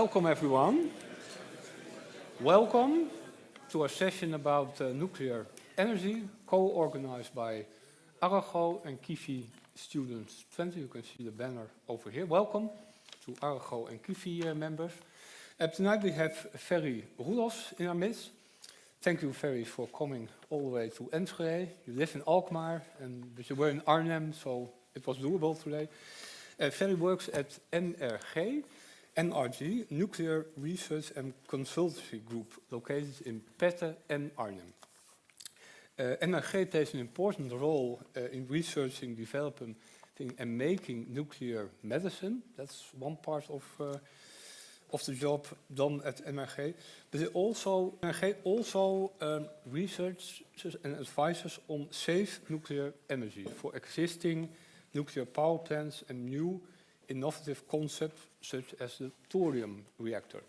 Welcome everyone. Welcome to a session about nuclear energy, co-organized by Arago and Kivi students Twente. You can see the banner over here. Welcome to Arago and Kivi members. Tonight we have Ferry Roelofs in our midst. Thank you, Ferry, for coming all the way to Enschede. You live in Alkmaar, but you were in Arnhem, so it was doable today. Ferry works at NRG, Nuclear Research and Consultancy Group, located in Twente and Arnhem. NRG plays an important role in researching, developing and making nuclear medicine. That's one part of the job done at NRG. But NRG also researches and advises on safe nuclear energy for existing nuclear power plants and new innovative concepts such as the thorium reactor.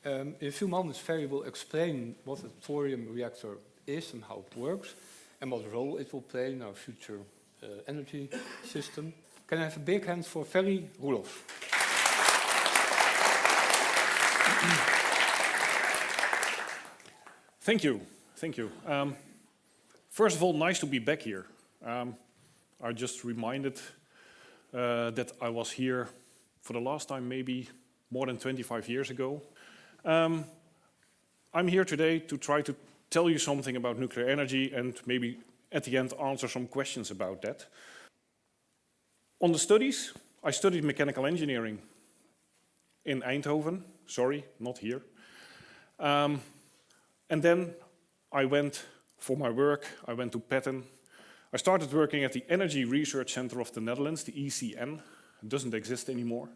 In a few moments, Ferry will explain what a thorium reactor is and how it works and what role it will play in our future energy system. Can I have a big hand for Ferry Roelofs? Thank you. First of all, nice to be back here. I just reminded that I was here for the last time, maybe more than 25 years ago. I'm here today to try to tell you something about nuclear energy and maybe at the end answer some questions about that. On the studies, I studied mechanical engineering in Eindhoven. Sorry, not here. And then I went for my work, I went to Twente. I started working at the Energy Research Center of the Netherlands, the ECN. It doesn't exist anymore.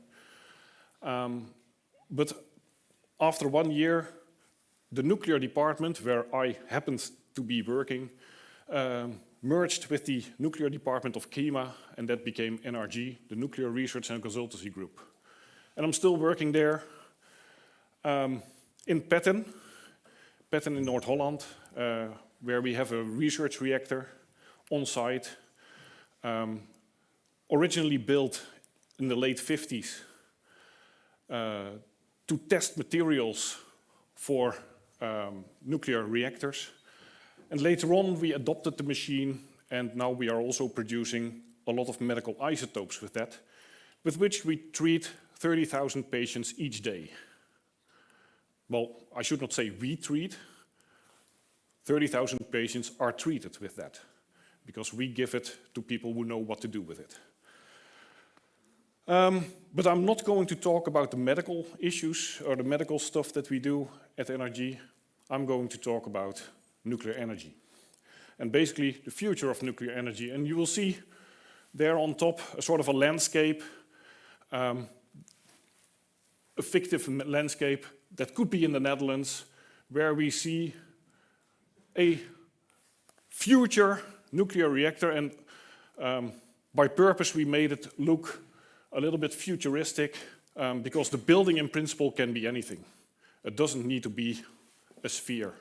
But after 1 year, the nuclear department, where I happened to be working, merged with the nuclear department of KEMA, and that became NRG, the Nuclear Research and Consultancy Group. And I'm still working there in Twente in North Holland, where we have a research reactor on site, originally built in the late 50s to test materials for nuclear reactors. And later on we adopted the machine, and now we are also producing a lot of medical isotopes with that, with which we treat 30,000 patients each day. Well, I should not say we treat. 30,000 patients are treated with that, because we give it to people who know what to do with it. But I'm not going to talk about the medical issues or the medical stuff that we do at NRG. I'm going to talk about nuclear energy and basically the future of nuclear energy. And you will see there on top a sort of a landscape, a fictive landscape that could be in the Netherlands, where we see a future nuclear reactor, and by purpose we made it look a little bit futuristic, because the building in principle can be anything. It doesn't need to be a sphere.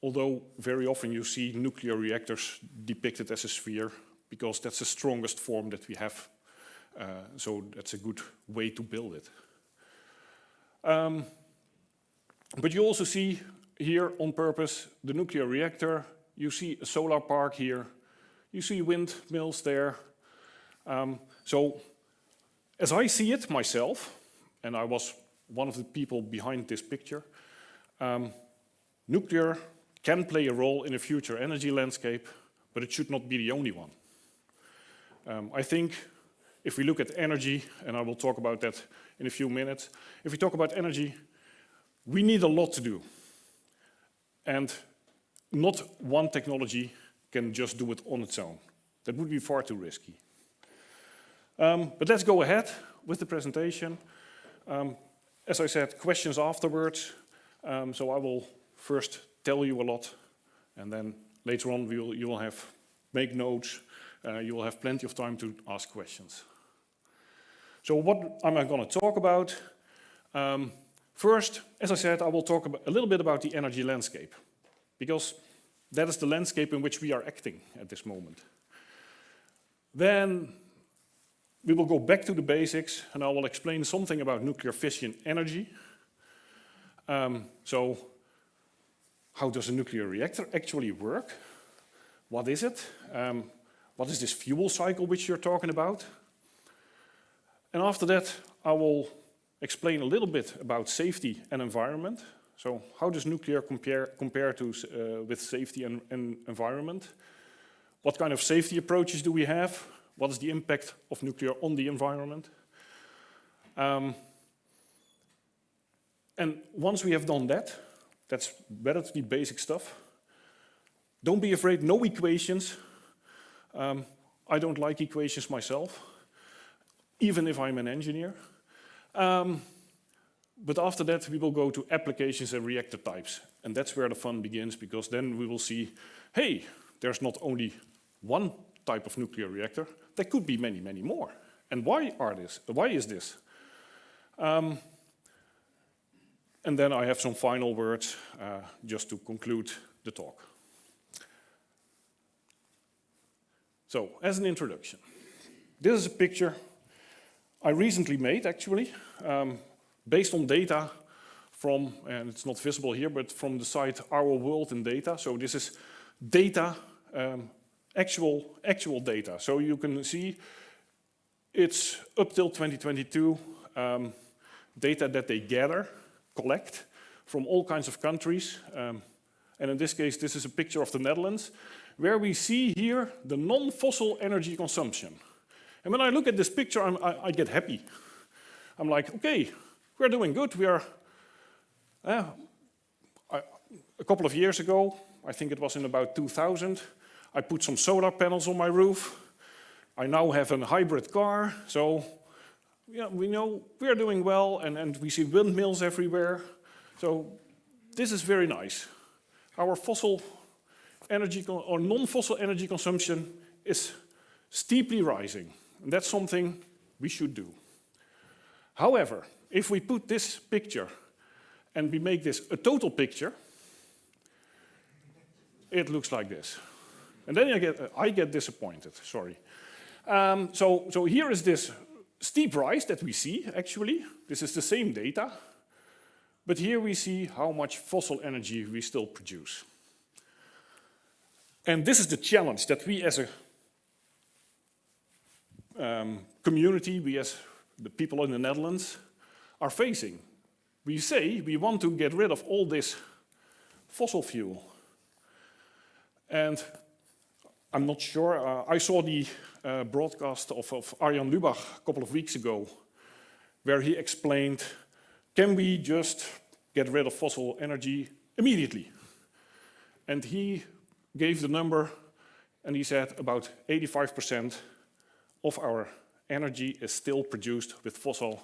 Although very often you see nuclear reactors depicted as a sphere, because that's the strongest form that we have. So that's a good way to build it. But you also see here on purpose the nuclear reactor. You see a solar park here. You see windmills there. So as I see it myself, and I was one of the people behind this picture, nuclear can play a role in a future energy landscape, but it should not be the only one. I think if we look at energy, and I will talk about that in a few minutes, if we talk about energy, we need a lot to do. And not one technology can just do it on its own. That would be far too risky. But let's go ahead with the presentation. As I said, questions afterwards. So I will first tell you a lot, and then later on you will make notes. You will have plenty of time to ask questions. So what am I going to talk about? First, as I said, I will talk a little bit about the energy landscape, because that is the landscape in which we are acting at this moment. Then we will go back to the basics, and I will explain something about nuclear fission energy. So, how does a nuclear reactor actually work? What is it? What is this fuel cycle which you're talking about? And after that, I will explain a little bit about safety and environment. So, how does nuclear compare to with safety and environment? What kind of safety approaches do we have? What is the impact of nuclear on the environment? And once we have done that, that's relatively basic stuff. Don't be afraid, no equations. I don't like equations myself, even if I'm an engineer. But after that, we will go to applications and reactor types. And that's where the fun begins, because then we will see, hey, there's not only one type of nuclear reactor, there could be many, many more. And why is this? And then I have some final words just to conclude the talk. So, as an introduction, this is a picture I recently made, actually, based on data from, and it's not visible here, but from the site Our World in Data. So this is data, actual data. So you can see it's up till 2022, data that they collect from all kinds of countries. And in this case, this is a picture of the Netherlands, where we see here the non-fossil energy consumption. And when I look at this picture, I get happy. I'm like, okay, we're doing good. We are, a couple of years ago, I think it was in about 2000, I put some solar panels on my roof. I now have a hybrid car, so yeah, we know we're doing well, and we see windmills everywhere. So this is very nice. Our fossil energy or non-fossil energy consumption is steeply rising, and that's something we should do. However, if we put this picture and we make this a total picture, it looks like this. And then I get disappointed, sorry. So here is this steep rise that we see, actually. This is the same data. But here we see how much fossil energy we still produce. And this is the challenge that we as a community, we as the people in the Netherlands, are facing. We say we want to get rid of all this fossil fuel. And I'm not sure, I saw the broadcast of Arjan Lubach a couple of weeks ago, where he explained, can we just get rid of fossil energy immediately? And he gave the number, and he said about 85% of our energy is still produced with fossil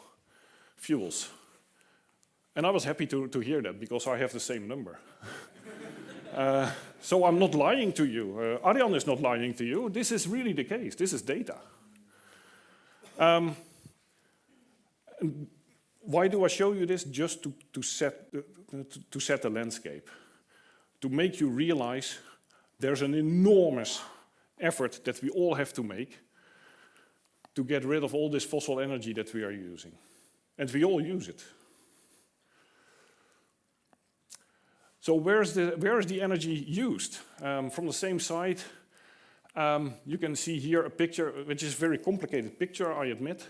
fuels. And I was happy to hear that, because I have the same number. So I'm not lying to you. Arjan is not lying to you. This is really the case. This is data. Why do I show you this? Just to set the landscape, to make you realize there's an enormous effort that we all have to make to get rid of all this fossil energy that we are using. And we all use it. So where is the energy used? From the same site, you can see here a picture, which is a very complicated picture, I admit.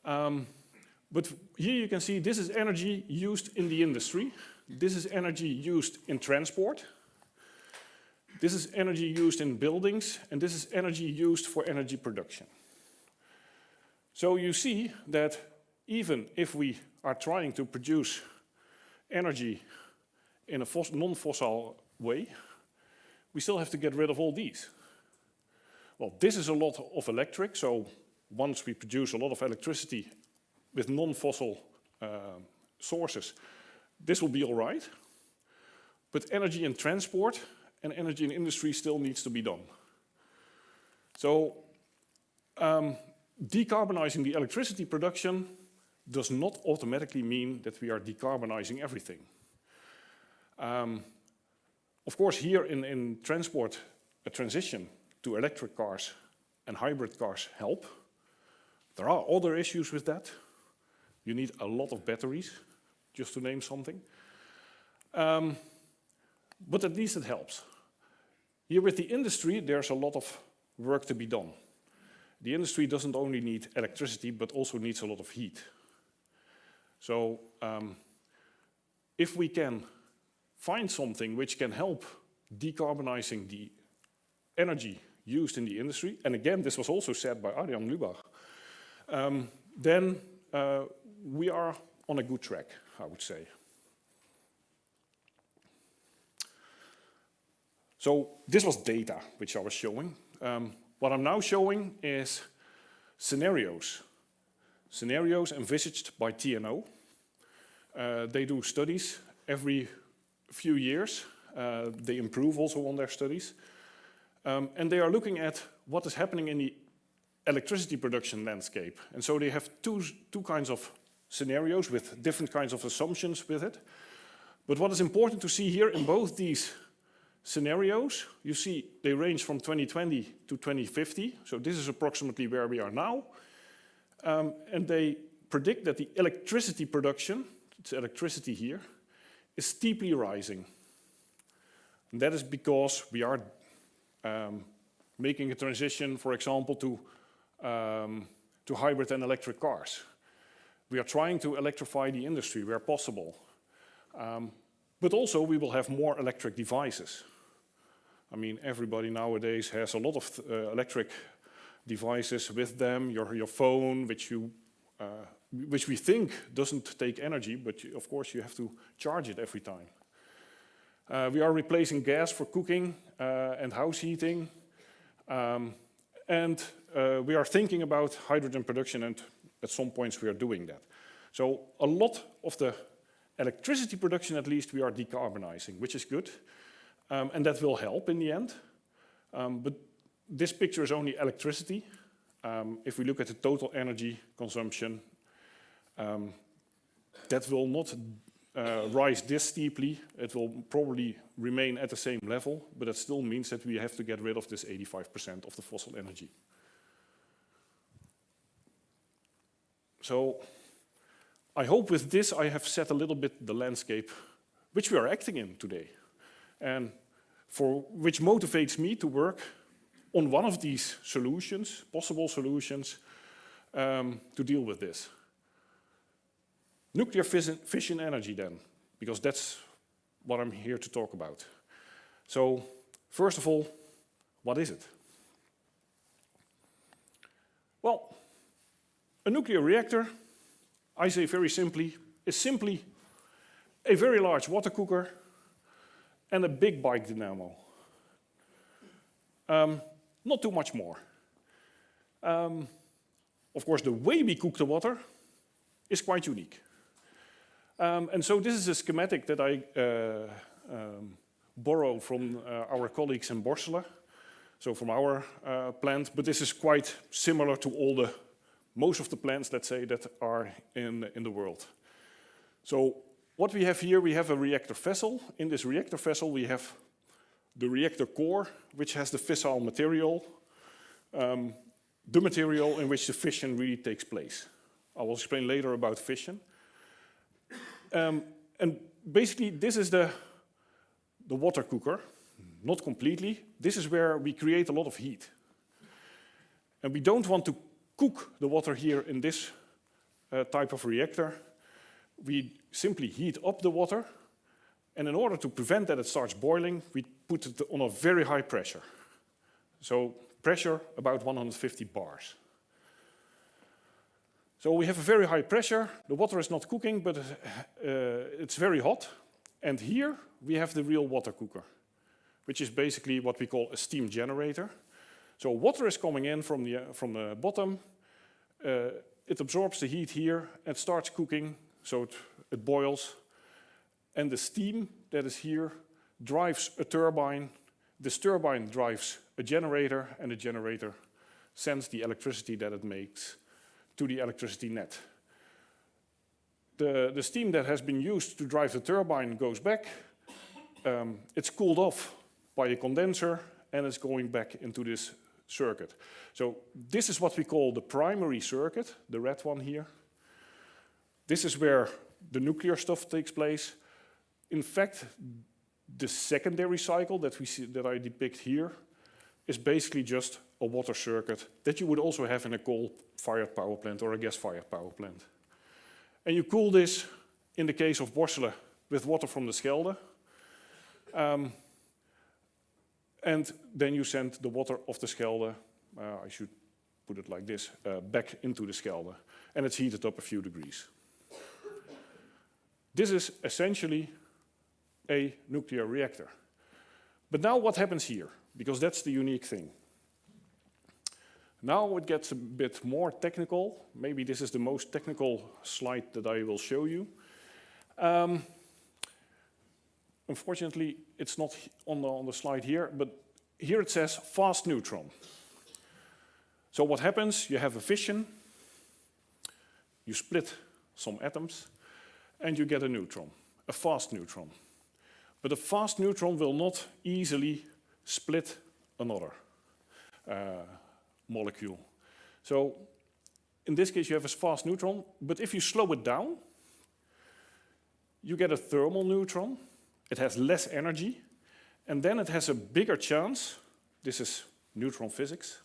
But here you can see this is energy used in the industry. This is energy used in transport. This is energy used in buildings, and this is energy used for energy production. So you see that even if we are trying to produce energy in a non-fossil way, we still have to get rid of all these. Well, this is a lot of electric, so once we produce a lot of electricity with non-fossil sources, this will be all right. But energy in transport and energy in industry still needs to be done. So decarbonizing the electricity production does not automatically mean that we are decarbonizing everything. Of course, here in transport, a transition to electric cars and hybrid cars help. There are other issues with that. You need a lot of batteries, just to name something. But at least it helps. Here with the industry, there's a lot of work to be done. The industry doesn't only need electricity, but also needs a lot of heat. So if we can find something which can help decarbonizing the energy used in the industry, and again, this was also said by Arjan Lubach, then we are on a good track, I would say. So this was data which I was showing. What I'm now showing is scenarios envisaged by TNO. They do studies every few years. They improve also on their studies. And they are looking at what is happening in the electricity production landscape. And so they have two kinds of scenarios with different kinds of assumptions with it. But what is important to see here in both these scenarios, you see they range from 2020 to 2050. So this is approximately where we are now. And they predict that the electricity production, it's electricity here, is steeply rising. And that is because we are making a transition, for example, to hybrid and electric cars. We are trying to electrify the industry where possible. But also we will have more electric devices. I mean, everybody nowadays has a lot of electric devices with them, your phone, which we think doesn't take energy, but of course you have to charge it every time. We are replacing gas for cooking and house heating. And we are thinking about hydrogen production, and at some points we are doing that. So a lot of the electricity production, at least, we are decarbonizing, which is good. And that will help in the end. But this picture is only electricity. If we look at the total energy consumption, that will not rise this steeply. It will probably remain at the same level, but it still means that we have to get rid of this 85% of the fossil energy. So I hope with this I have set a little bit the landscape which we are acting in today, and for which motivates me to work on one of these solutions, possible solutions, to deal with this. Nuclear fission energy then, because that's what I'm here to talk about. So, first of all, what is it? Well, a nuclear reactor, I say very simply, is simply a very large water cooker and a big bike dynamo. Not too much more. Of course, the way we cook the water is quite unique. And so this is a schematic that I borrow from our colleagues in Borselen, so from our plant, but this is quite similar to most of the plants, let's say, that are in the world. So what we have here, we have a reactor vessel. In this reactor vessel, we have the reactor core, which has the fissile material, the material in which the fission really takes place. I will explain later about fission. And basically, this is the water cooker, not completely. This is where we create a lot of heat. And we don't want to cook the water here in this type of reactor. We simply heat up the water, and in order to prevent that it starts boiling, we put it on a very high pressure. So pressure about 150 bars. So we have a very high pressure. The water is not cooking, but it's very hot. And here we have the real water cooker, which is basically what we call a steam generator. So water is coming in from the bottom. It absorbs the heat here and starts cooking, so it boils. And the steam that is here drives a turbine. This turbine drives a generator, and the generator sends the electricity that it makes to the electricity net. The steam that has been used to drive the turbine goes back. It's cooled off by a condenser, and it's going back into this circuit. So this is what we call the primary circuit, the red one here. This is where the nuclear stuff takes place. In fact, the secondary cycle that we see, that I depict here, is basically just a water circuit that you would also have in a coal-fired power plant or a gas-fired power plant. And you cool this, in the case of Borselen, with water from the Schelde. And then you send the water of the Schelde, I should put it like this, back into the Schelde. And it's heated up a few degrees. This is essentially a nuclear reactor. But now what happens here? Because that's the unique thing. Now it gets a bit more technical. Maybe this is the most technical slide that I will show you. Unfortunately, it's not on the slide here, but here it says fast neutron. So what happens? You have a fission, you split some atoms, and you get a neutron, a fast neutron. But a fast neutron will not easily split another molecule. So in this case, you have a fast neutron, but if you slow it down, you get a thermal neutron. It has less energy, and then it has a bigger chance. This is neutron physics,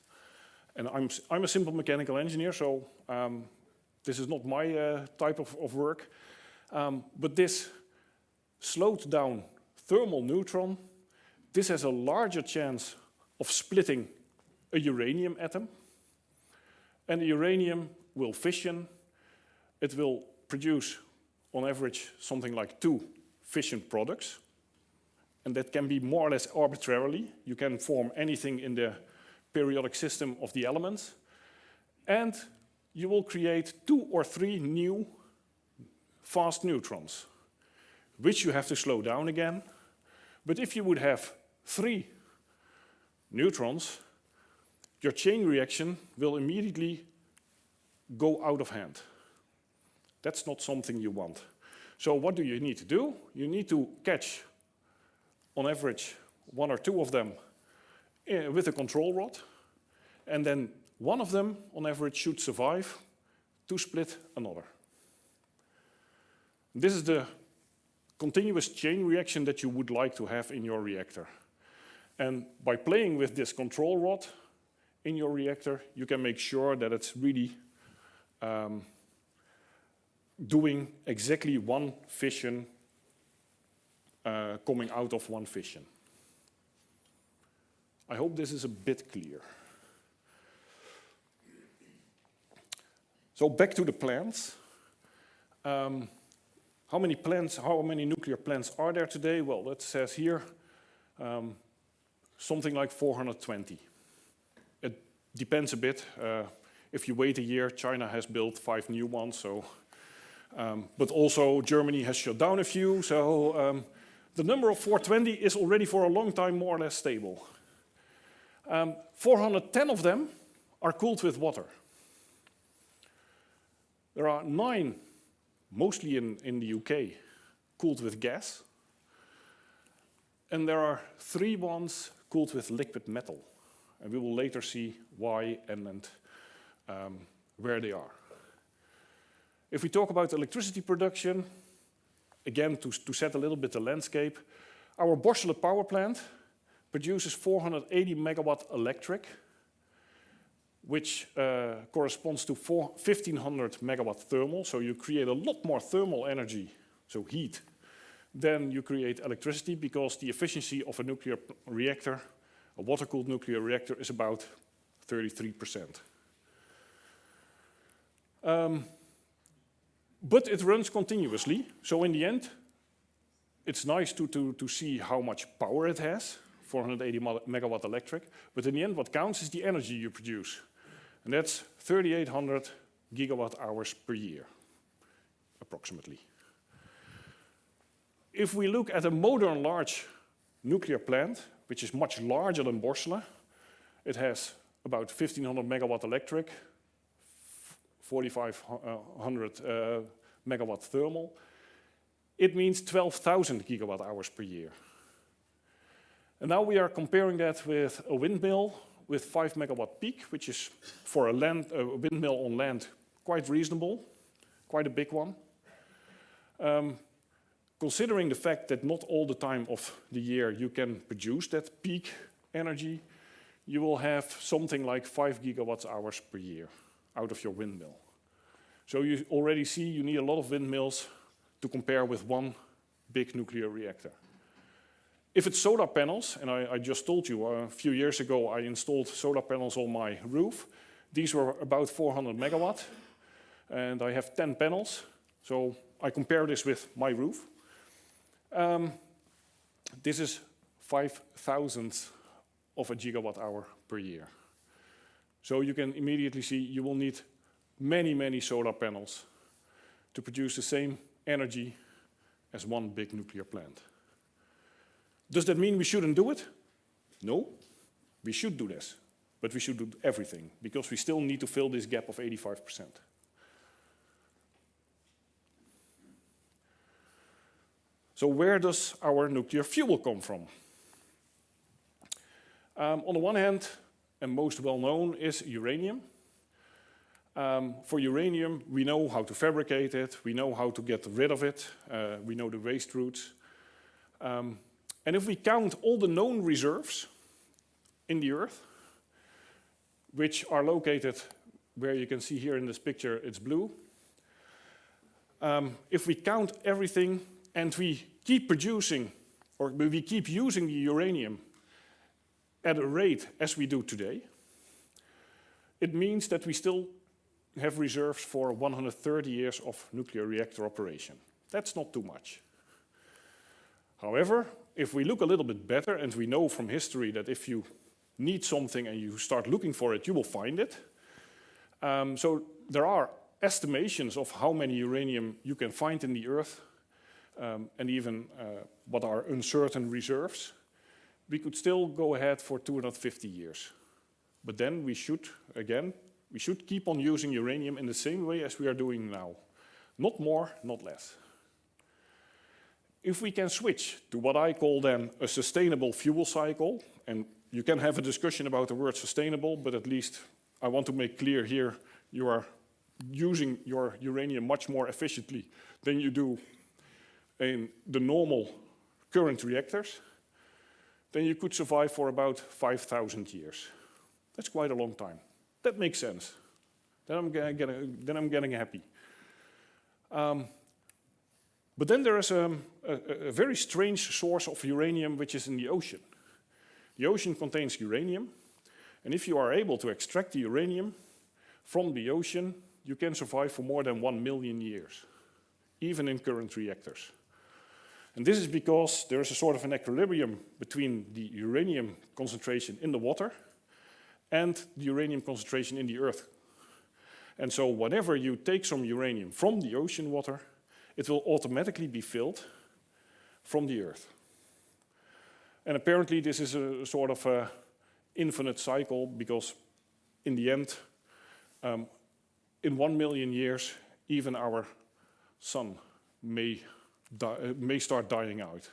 and I'm a simple mechanical engineer, so this is not my type of work. But this slowed down thermal neutron, this has a larger chance of splitting a uranium atom, and the uranium will fission. It will produce, on average, something like 2 fission products, and that can be more or less arbitrarily. You can form anything in the periodic system of the elements, and you will create 2 or 3 new fast neutrons, which you have to slow down again. But if you would have 3 neutrons, your chain reaction will immediately go out of hand. That's not something you want. So what do you need to do? You need to catch, on average, 1 or 2 of them with a control rod, and then one of them, on average, should survive to split another. This is the continuous chain reaction that you would like to have in your reactor. And by playing with this control rod in your reactor, you can make sure that it's really doing exactly one fission, coming out of one fission. I hope this is a bit clear. So back to the plants. How many nuclear plants are there today? Well, it says here something like 420. It depends a bit. If you wait a year, China has built 5 new ones. So, but also Germany has shut down a few. So the number of 420 is already for a long time more or less stable. 410 of them are cooled with water. There are 9, mostly in the UK, cooled with gas. And there are 3 ones cooled with liquid metal. And we will later see why and where they are. If we talk about electricity production, again, to set a little bit the landscape, our Borselen power plant produces 480 megawatt electric, which corresponds to 1,500 megawatt thermal. So you create a lot more thermal energy, so heat, than you create electricity, because the efficiency of a nuclear reactor, a water-cooled nuclear reactor, is about 33%. But it runs continuously, so in the end, it's nice to see how much power it has, 480 megawatt electric, but in the end what counts is the energy you produce. And that's 3,800 gigawatt hours per year, approximately. If we look at a modern large nuclear plant, which is much larger than Borselen, it has about 1,500 megawatt electric, 4,500 megawatt thermal. It means 12,000 gigawatt hours per year. And now we are comparing that with a windmill with 5 megawatt peak, which is for a windmill on land quite reasonable, quite a big one. Considering the fact that not all the time of the year you can produce that peak energy, you will have something like 5 gigawatts hours per year out of your windmill. So you already see you need a lot of windmills to compare with one big nuclear reactor. If it's solar panels, and I just told you a few years ago I installed solar panels on my roof. These were about 400 megawatt, and I have 10 panels. So I compare this with my roof. This is 5,000th of a gigawatt hour per year. So you can immediately see you will need many, many solar panels to produce the same energy as one big nuclear plant. Does that mean we shouldn't do it? No, we should do this, but we should do everything because we still need to fill this gap of 85%. So where does our nuclear fuel come from? On the one hand, and most well known, is uranium. For uranium, we know how to fabricate it, we know how to get rid of it, we know the waste routes. And if we count all the known reserves in the Earth, which are located where you can see here in this picture, it's blue. If we count everything and we keep producing, or we keep using the uranium at a rate as we do today, it means that we still have reserves for 130 years of nuclear reactor operation. That's not too much. However, if we look a little bit better, and we know from history that if you need something and you start looking for it, you will find it. So there are estimations of how many uranium you can find in the Earth, and even what are uncertain reserves. We could still go ahead for 250 years. But then we should keep on using uranium in the same way as we are doing now. Not more, not less. If we can switch to what I call then a sustainable fuel cycle, and you can have a discussion about the word sustainable, but at least I want to make clear here, you are using your uranium much more efficiently than you do in the normal current reactors, then you could survive for about 5,000 years. That's quite a long time. That makes sense. Then I'm getting happy. But then there is a very strange source of uranium which is in the ocean. The ocean contains uranium, and if you are able to extract the uranium from the ocean, you can survive for more than 1 million years, even in current reactors. And this is because there is a sort of an equilibrium between the uranium concentration in the water and the uranium concentration in the Earth. And so whenever you take some uranium from the ocean water, it will automatically be filled from the Earth. And apparently this is a sort of a infinite cycle, because in the end, in 1 million years, even our sun may start dying out.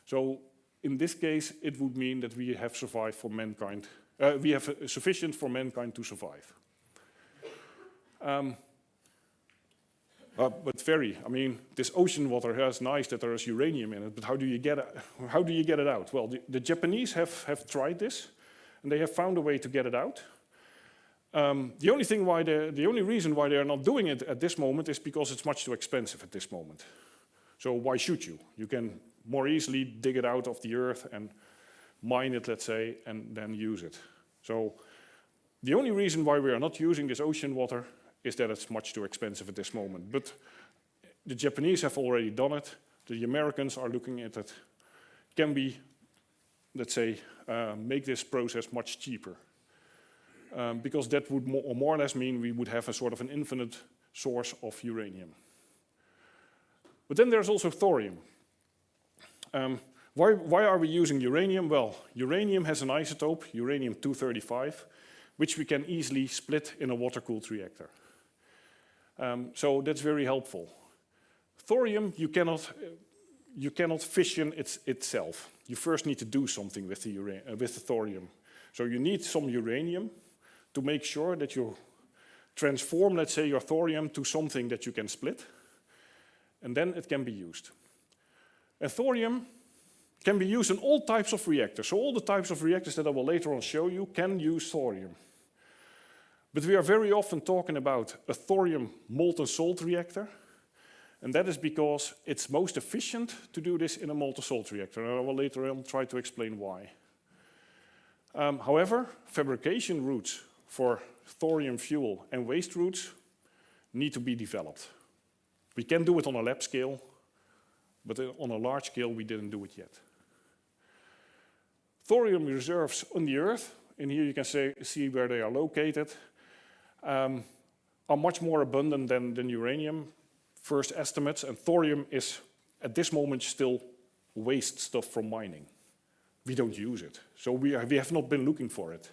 So in this case, it would mean that we have survived for mankind. We have sufficient for mankind to survive. But Ferry, I mean, this ocean water is nice that there is uranium in it, but how do you get it out? Well, the Japanese have tried this, and they have found a way to get it out. The only reason why they are not doing it at this moment is because it's much too expensive at this moment. So why should you? You can more easily dig it out of the earth and mine it, let's say, and then use it. So the only reason why we are not using this ocean water is that it's much too expensive at this moment. But the Japanese have already done it. The Americans are looking at it. Can we, let's say, make this process much cheaper? Because that would more or less mean we would have a sort of an infinite source of uranium. But then there's also thorium. Why are we using uranium? Well, uranium has an isotope, uranium-235, which we can easily split in a water-cooled reactor. So that's very helpful. Thorium, you cannot fission itself. You first need to do something with the thorium. So you need some uranium to make sure that you transform, let's say, your thorium to something that you can split, and then it can be used. And thorium can be used in all types of reactors. So all the types of reactors that I will later on show you can use thorium. But we are very often talking about a thorium molten salt reactor, and that is because it's most efficient to do this in a molten salt reactor, and I will later on try to explain why. However, fabrication routes for thorium fuel and waste routes need to be developed. We can do it on a lab scale, but on a large scale we didn't do it yet. Thorium reserves on the Earth, and here you can see where they are located, are much more abundant than uranium, first estimates, and thorium is at this moment still waste stuff from mining. We don't use it, so we have not been looking for it.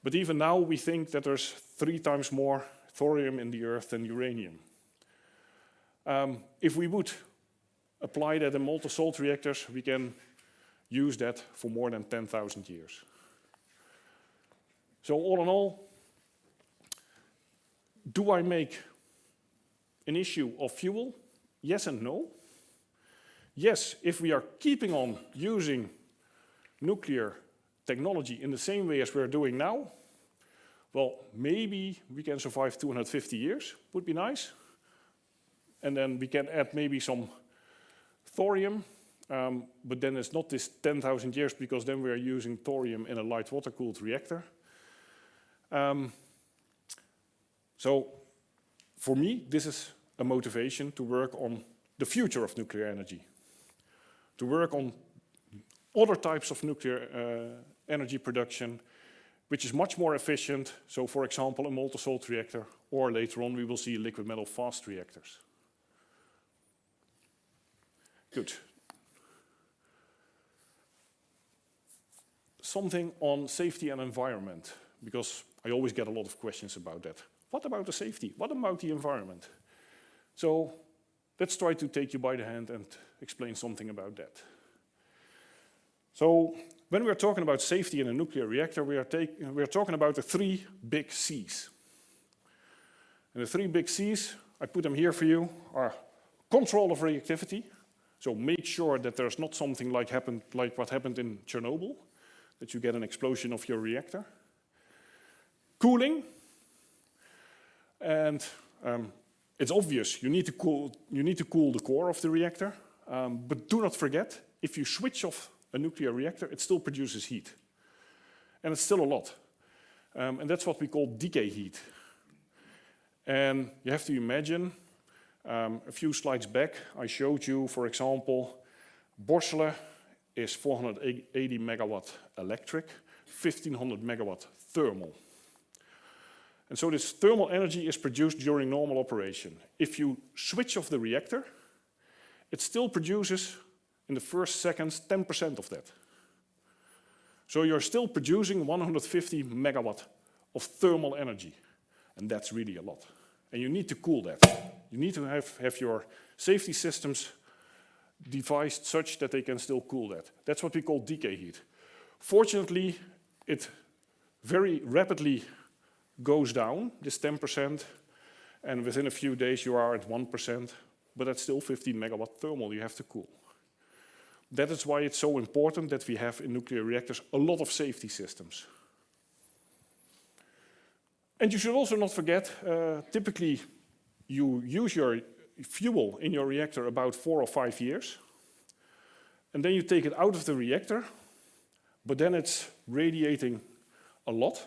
But even now we think that there's 3 times more thorium in the Earth than uranium. If we would apply that in molten salt reactors, we can use that for more than 10,000 years. So all in all, do I make an issue of fuel? Yes and no. Yes, if we are keeping on using nuclear technology in the same way as we're doing now, well, maybe we can survive 250 years, would be nice. And then we can add maybe some thorium, but then it's not this 10,000 years, because then we are using thorium in a light water-cooled reactor. So for me, this is a motivation to work on the future of nuclear energy, to work on other types of nuclear energy production, which is much more efficient. So for example, a molten salt reactor, or later on we will see liquid metal fast reactors. Good. Something on safety and environment, because I always get a lot of questions about that. What about the safety? What about the environment? So let's try to take you by the hand and explain something about that. So when we are talking about safety in a nuclear reactor, we are talking about the 3 big C's. And the 3 big C's, I put them here for you, are control of reactivity. So make sure that there's not something like what happened in Chernobyl, that you get an explosion of your reactor. Cooling, and it's obvious, you need to cool the core of the reactor, but do not forget, if you switch off a nuclear reactor, it still produces heat. And it's still a lot. And that's what we call decay heat. And you have to imagine, a few slides back, I showed you, for example, Borselen is 480 megawatt electric, 1500 megawatt thermal. And so this thermal energy is produced during normal operation. If you switch off the reactor, it still produces, in the first seconds, 10% of that. So you're still producing 150 megawatt of thermal energy. And that's really a lot. And you need to cool that. You need to have your safety systems devised such that they can still cool that. That's what we call decay heat. Fortunately, it very rapidly goes down, this 10%, and within a few days you are at 1%, but that's still 15 megawatt thermal you have to cool. That is why it's so important that we have in nuclear reactors a lot of safety systems. And you should also not forget, typically you use your fuel in your reactor about 4 or 5 years, and then you take it out of the reactor, but then it's radiating a lot,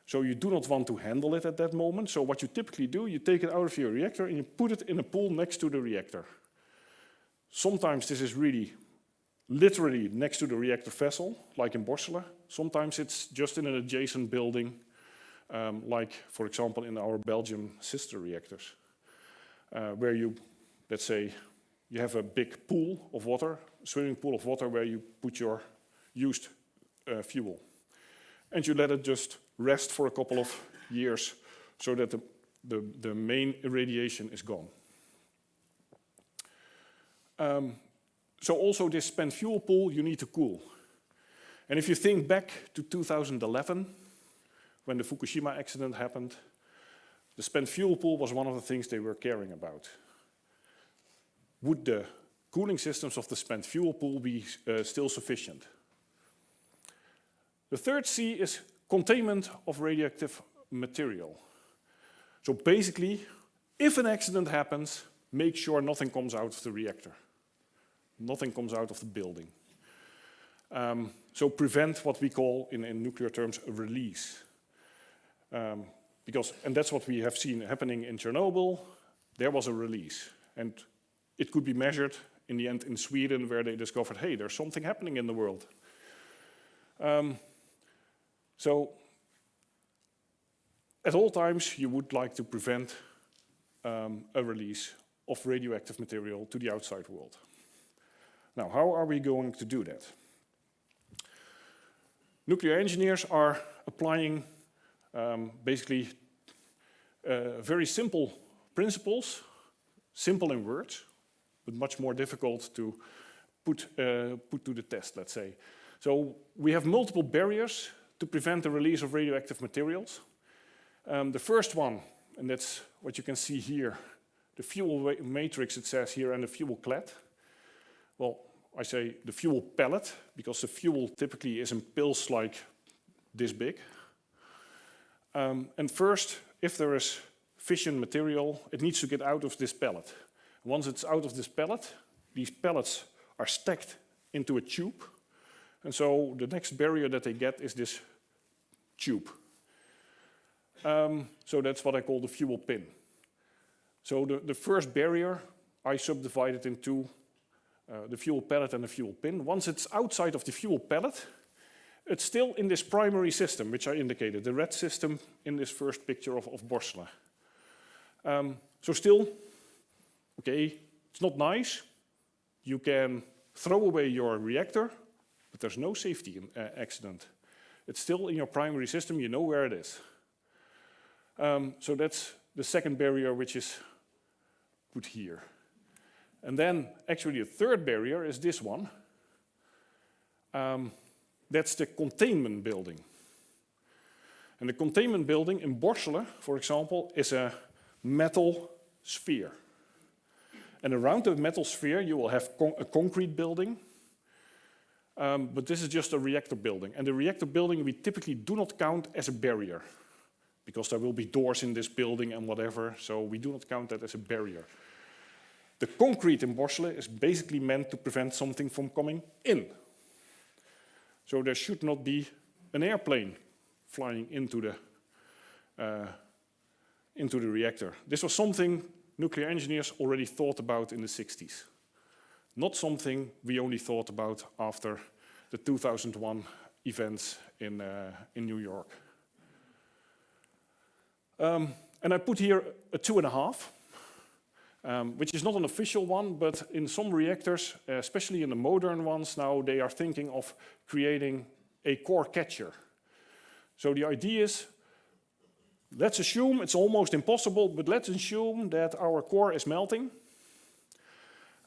so you do not want to handle it at that moment. So what you typically do, you take it out of your reactor and you put it in a pool next to the reactor. Sometimes this is really literally next to the reactor vessel, like in Borselen. Sometimes it's just in an adjacent building, like, for example, in our Belgian sister reactors, where you, let's say, you have a big pool of water, swimming pool of water, where you put your used fuel. And you let it just rest for a couple of years so that the main irradiation is gone. So also this spent fuel pool you need to cool. And if you think back to 2011, when the Fukushima accident happened, the spent fuel pool was one of the things they were caring about. Would the cooling systems of the spent fuel pool be still sufficient? The third C is containment of radioactive material. So basically, if an accident happens, make sure nothing comes out of the reactor. Nothing comes out of the building. So prevent what we call, in nuclear terms, a release. And that's what we have seen happening in Chernobyl. There was a release. And it could be measured in the end in Sweden, where they discovered, hey, there's something happening in the world. So at all times, you would like to prevent a release of radioactive material to the outside world. Now, how are we going to do that? Nuclear engineers are applying basically very simple principles, simple in words, but much more difficult to put to the test, let's say. So we have multiple barriers to prevent the release of radioactive materials. The first one, and that's what you can see here, the fuel matrix, it says here, and the fuel clad. Well, I say the fuel pellet, because the fuel typically is in pills like this big. And first, if there is fission material, it needs to get out of this pellet. Once it's out of this pellet, these pellets are stacked into a tube. And so the next barrier that they get is this tube. So that's what I call the fuel pin. So the first barrier, I subdivided into the fuel pellet and the fuel pin. Once it's outside of the fuel pellet, it's still in this primary system, which I indicated, the red system in this first picture of Borsele. So still, okay, it's not nice. You can throw away your reactor, but there's no safety accident. It's still in your primary system, you know where it is. So that's the second barrier, which is put here. And then actually a third barrier is this one. That's the containment building. And the containment building in Borsele, for example, is a metal sphere. And around the metal sphere you will have a concrete building. But this is just a reactor building. And the reactor building we typically do not count as a barrier, because there will be doors in this building and whatever, so we do not count that as a barrier. The concrete in Borsele is basically meant to prevent something from coming in. So there should not be an airplane flying into the reactor. This was something nuclear engineers already thought about in the 60s. Not something we only thought about after the 2001 events in New York. And I put here a 2.5. Which is not an official one, but in some reactors, especially in the modern ones now, they are thinking of creating a core catcher. So the idea is, let's assume it's almost impossible, but let's assume that our core is melting.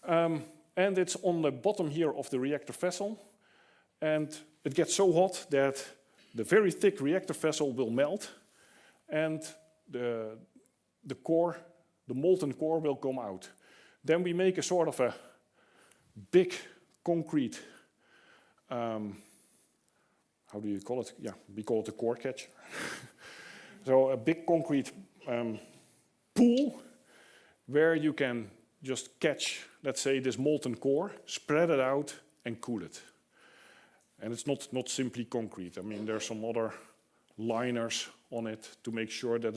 And it's on the bottom here of the reactor vessel. And it gets so hot that the very thick reactor vessel will melt. And the core, the molten core, will come out. Then we make a sort of a big concrete, how do you call it? Yeah, we call it a core catcher. So a big concrete pool where you can just catch, let's say, this molten core, spread it out and cool it. And it's not simply concrete. I mean, there's some other liners on it to make sure that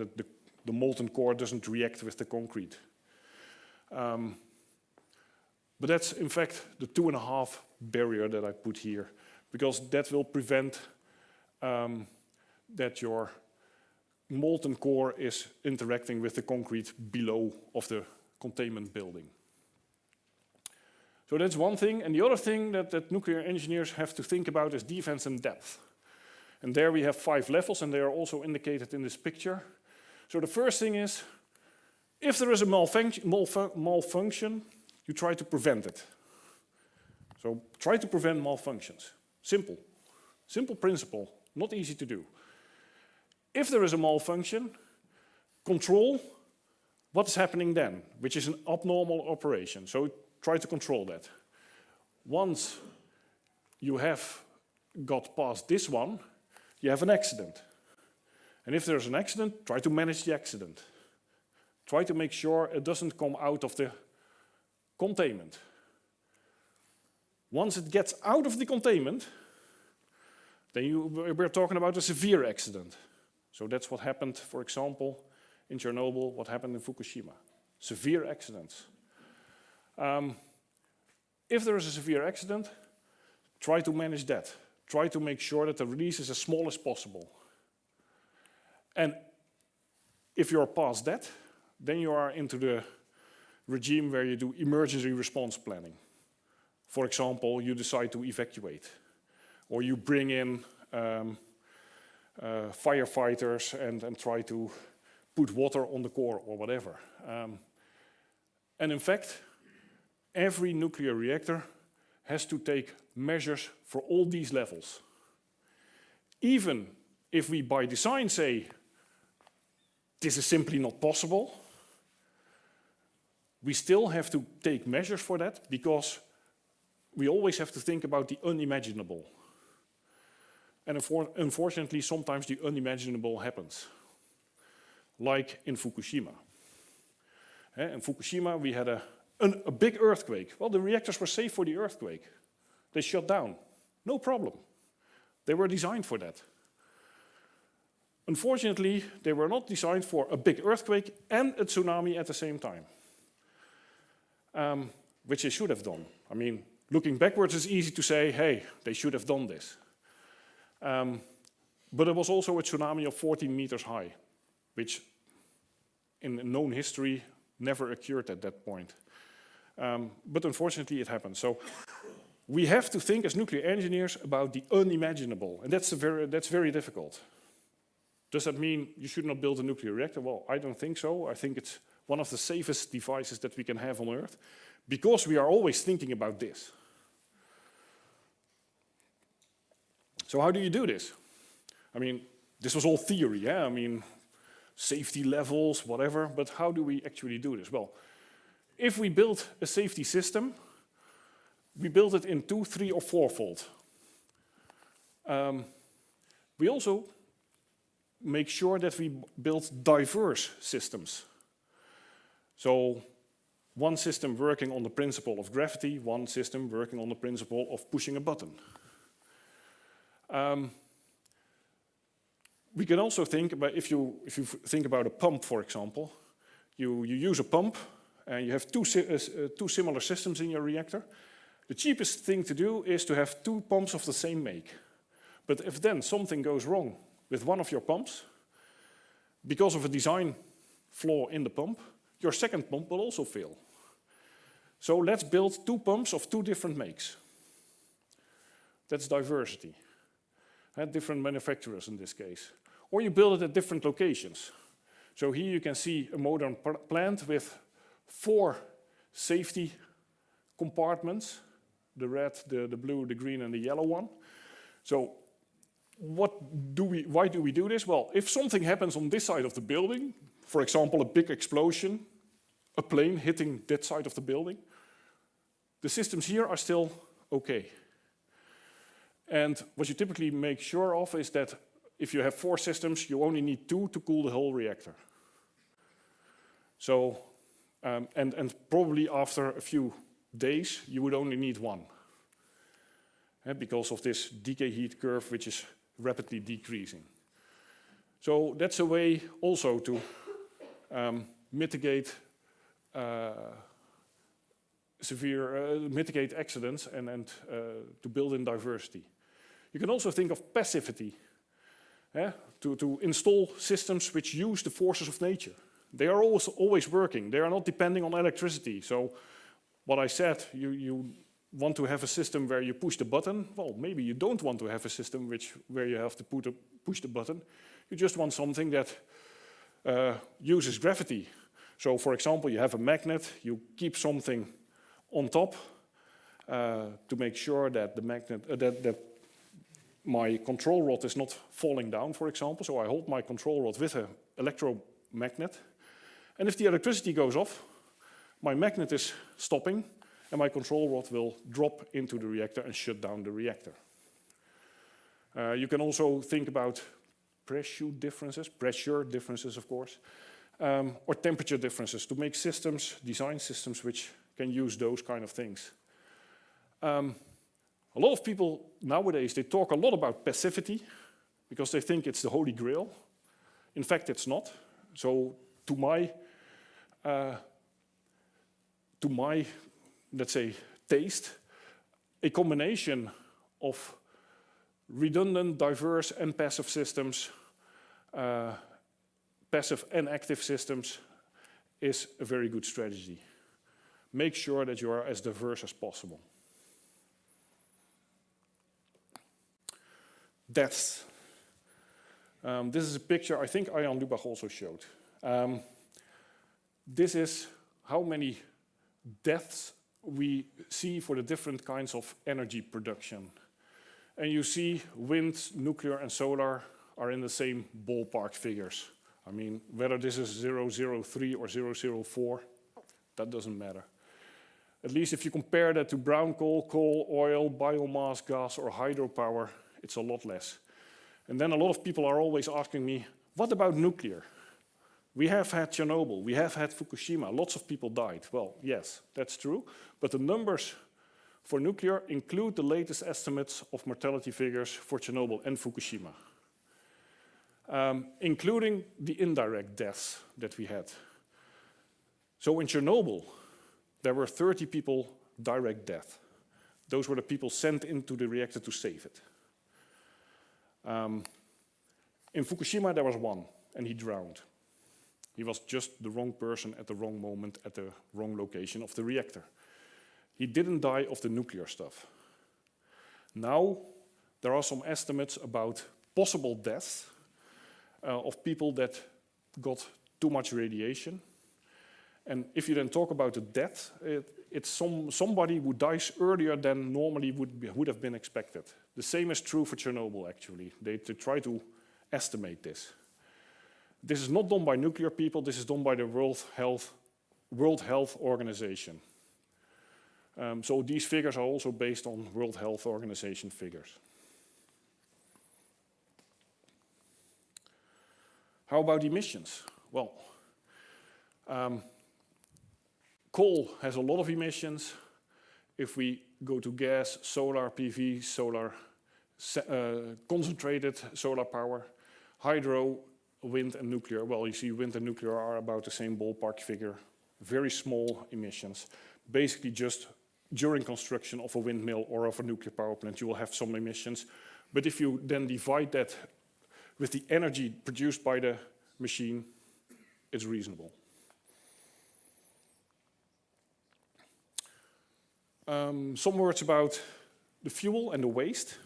the molten core doesn't react with the concrete. But that's, in fact, the 2.5 barrier that I put here, because that will prevent that your molten core is interacting with the concrete below of the containment building. So that's one thing. And the other thing that nuclear engineers have to think about is defense in depth. And there we have 5 levels, and they are also indicated in this picture. So the first thing is, if there is a malfunction, you try to prevent it. So try to prevent malfunctions. Simple. Simple principle, not easy to do. If there is a malfunction, control what's happening then, which is an abnormal operation. So try to control that. Once you have got past this one, you have an accident. And if there's an accident, try to manage the accident. Try to make sure it doesn't come out of the containment. Once it gets out of the containment, then we're talking about a severe accident. So that's what happened, for example, in Chernobyl, what happened in Fukushima. Severe accidents. If there is a severe accident, try to manage that. Try to make sure that the release is as small as possible. And if you're past that, then you are into the regime where you do emergency response planning. For example, you decide to evacuate, or you bring in firefighters and try to put water on the core or whatever. And in fact, every nuclear reactor has to take measures for all these levels. Even if we by design say, this is simply not possible, we still have to take measures for that, because we always have to think about the unimaginable. And unfortunately, sometimes the unimaginable happens. Like in Fukushima. In Fukushima, we had a big earthquake. Well, the reactors were safe for the earthquake. They shut down. No problem. They were designed for that. Unfortunately, they were not designed for a big earthquake and a tsunami at the same time. Which they should have done. I mean, looking backwards, it's easy to say, hey, they should have done this. But it was also a tsunami of 14 meters high, which in known history never occurred at that point. But unfortunately, it happened. So we have to think as nuclear engineers about the unimaginable, and that's very difficult. Does that mean you should not build a nuclear reactor? Well, I don't think so. I think it's one of the safest devices that we can have on Earth, because we are always thinking about this. So how do you do this? I mean, this was all theory, yeah? I mean, safety levels, whatever, but how do we actually do this? Well, if we build a safety system, we build it in 2, 3, or 4-fold. We also make sure that we build diverse systems. So one system working on the principle of gravity, one system working on the principle of pushing a button. We can also think about, if you think about a pump, for example, you use a pump and you have two similar systems in your reactor. The cheapest thing to do is to have 2 pumps of the same make. But if then something goes wrong with one of your pumps, because of a design flaw in the pump, your second pump will also fail. So let's build 2 pumps of 2 different makes. That's diversity. Different manufacturers in this case. Or you build it at different locations. So here you can see a modern plant with 4 safety compartments, the red, the blue, the green, and the yellow one. So why do we do this? Well, if something happens on this side of the building, for example, a big explosion, a plane hitting that side of the building, the systems here are still okay. And what you typically make sure of is that if you have 4 systems, you only need 2 to cool the whole reactor. So, and probably after a few days, you would only need 1. Because of this decay heat curve, which is rapidly decreasing. So that's a way also to mitigate mitigate accidents and to build in diversity. You can also think of passivity, to install systems which use the forces of nature. They are always working. They are not depending on electricity. So what I said, you want to have a system where you push the button. Well, maybe you don't want to have a system where you have to push the button. You just want something that uses gravity. So for example, you have a magnet, you keep something on top to make sure that the magnet, my control rod is not falling down, for example. So I hold my control rod with an electromagnet. And if the electricity goes off, my magnet is stopping, and my control rod will drop into the reactor and shut down the reactor. You can also think about pressure differences, of course, or temperature differences to make systems, design systems which can use those kind of things. A lot of people nowadays, they talk a lot about passivity because they think it's the holy grail. In fact, it's not. So to my, let's say, taste, a combination of redundant, diverse, and passive systems, passive and active systems, is a very good strategy. Make sure that you are as diverse as possible. Deaths. This is a picture I think Arjan Lubach also showed. This is how many deaths we see for the different kinds of energy production. And you see wind, nuclear, and solar are in the same ballpark figures. I mean, whether this is 003 or 004, that doesn't matter. At least if you compare that to brown coal, oil, biomass, gas, or hydropower, it's a lot less. And then a lot of people are always asking me, what about nuclear? We have had Chernobyl, we have had Fukushima, lots of people died. Well, yes, that's true, but the numbers for nuclear include the latest estimates of mortality figures for Chernobyl and Fukushima, including the indirect deaths that we had. So in Chernobyl, there were 30 people direct death. Those were the people sent into the reactor to save it. In Fukushima, there was one, and he drowned. He was just the wrong person at the wrong moment at the wrong location of the reactor. He didn't die of the nuclear stuff. Now, there are some estimates about possible deaths of people that got too much radiation. And if you then talk about the death, it's somebody who dies earlier than normally would have been expected. The same is true for Chernobyl, actually. They try to estimate this. This is not done by nuclear people, this is done by the World Health Organization. So these figures are also based on World Health Organization figures. How about emissions? Well, coal has a lot of emissions. If we go to gas, solar, PV, concentrated solar power, hydro, wind and nuclear, well, you see wind and nuclear are about the same ballpark figure, very small emissions. Basically just during construction of a windmill or of a nuclear power plant, you will have some emissions. But if you then divide that with the energy produced by the machine, it's reasonable. Some words about the fuel and the waste.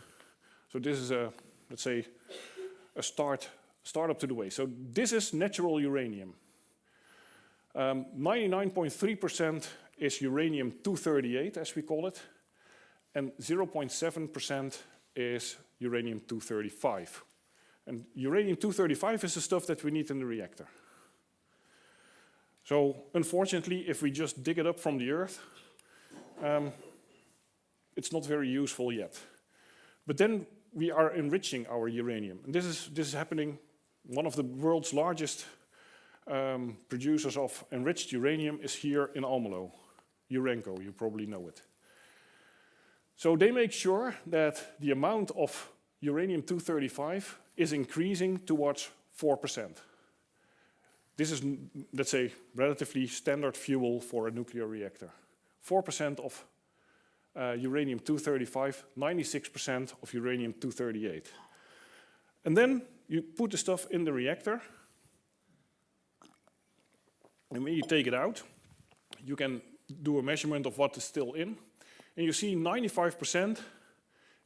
So this is a, let's say, a startup to the waste. So this is natural uranium. 99.3% is uranium-238, as we call it, and 0.7% is uranium-235. And uranium-235 is the stuff that we need in the reactor. So unfortunately, if we just dig it up from the earth, it's not very useful yet. But then we are enriching our uranium. And this is happening. One of the world's largest producers of enriched uranium is here in Almelo, Urenco, you probably know it. So they make sure that the amount of uranium-235 is increasing towards 4%. This is, let's say, relatively standard fuel for a nuclear reactor. 4% of uranium-235, 96% of uranium-238. And then you put the stuff in the reactor, and when you take it out, you can do a measurement of what is still in, and you see 95%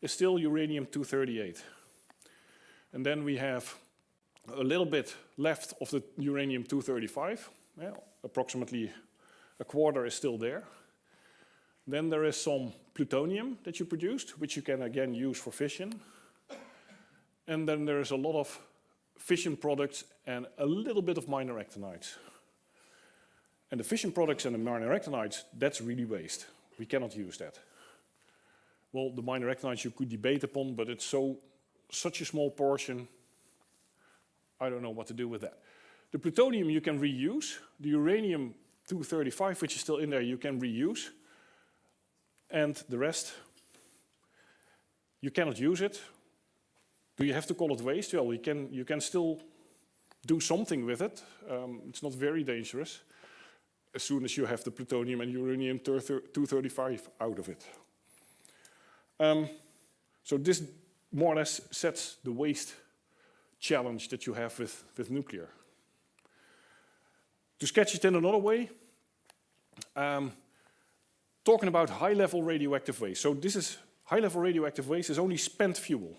is still uranium-238. And then we have a little bit left of the uranium-235, well, approximately a quarter is still there. Then there is some plutonium that you produced, which you can again use for fission. and then there is a lot of fission products and a little bit of minor actinides. And the fission products and the minor actinides, that's really waste. We cannot use that. Well, the minor actinides you could debate upon, but it's such a small portion, I don't know what to do with that. The plutonium you can reuse. The uranium-235, which is still in there, you can reuse. And the rest, you cannot use it. Do you have to call it waste? Well, you can still do something with it. It's not very dangerous, as soon as you have the plutonium and uranium-235 out of it. So this more or less sets the waste challenge that you have with nuclear. To sketch it in another way, talking about high-level radioactive waste. So this is high-level radioactive waste is only spent fuel.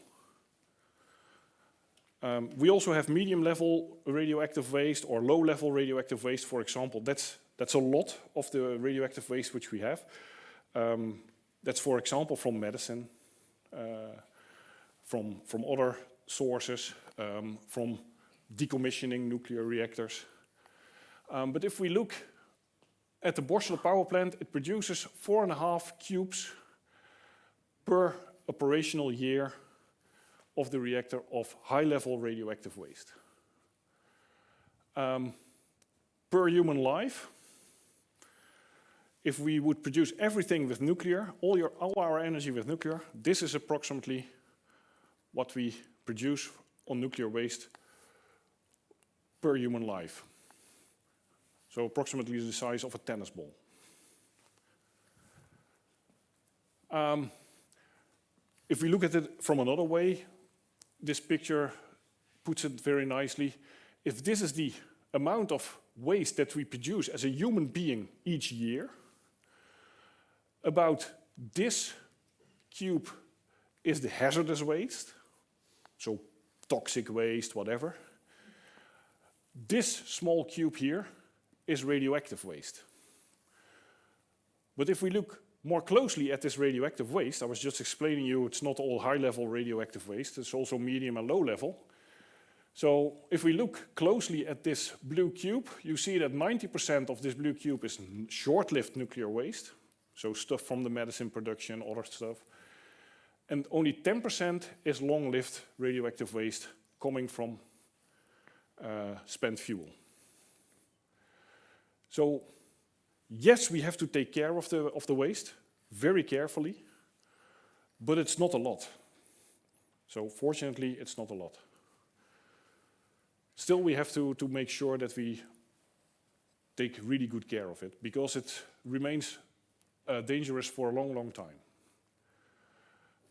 We also have medium-level radioactive waste or low-level radioactive waste, for example. That's a lot of the radioactive waste which we have. That's, for example, from medicine, from other sources, from decommissioning nuclear reactors. But if we look at the Borselen power plant, it produces 4.5 cubes per operational year of the reactor of high-level radioactive waste. Per human life, if we would produce everything with nuclear, all our energy with nuclear, this is approximately what we produce on nuclear waste per human life. So approximately the size of a tennis ball. If we look at it from another way, this picture puts it very nicely. If this is the amount of waste that we produce as a human being each year, about this cube is the hazardous waste, so toxic waste, whatever. This small cube here is radioactive waste. But if we look more closely at this radioactive waste, I was just explaining you it's not all high-level radioactive waste, it's also medium and low-level. So if we look closely at this blue cube, you see that 90% of this blue cube is short-lived nuclear waste, so stuff from the medicine production, other stuff. And only 10% is long-lived radioactive waste coming from spent fuel. So yes, we have to take care of the waste very carefully, but it's not a lot. So fortunately, it's not a lot. Still, we have to make sure that we take really good care of it, because it remains dangerous for a long, long time.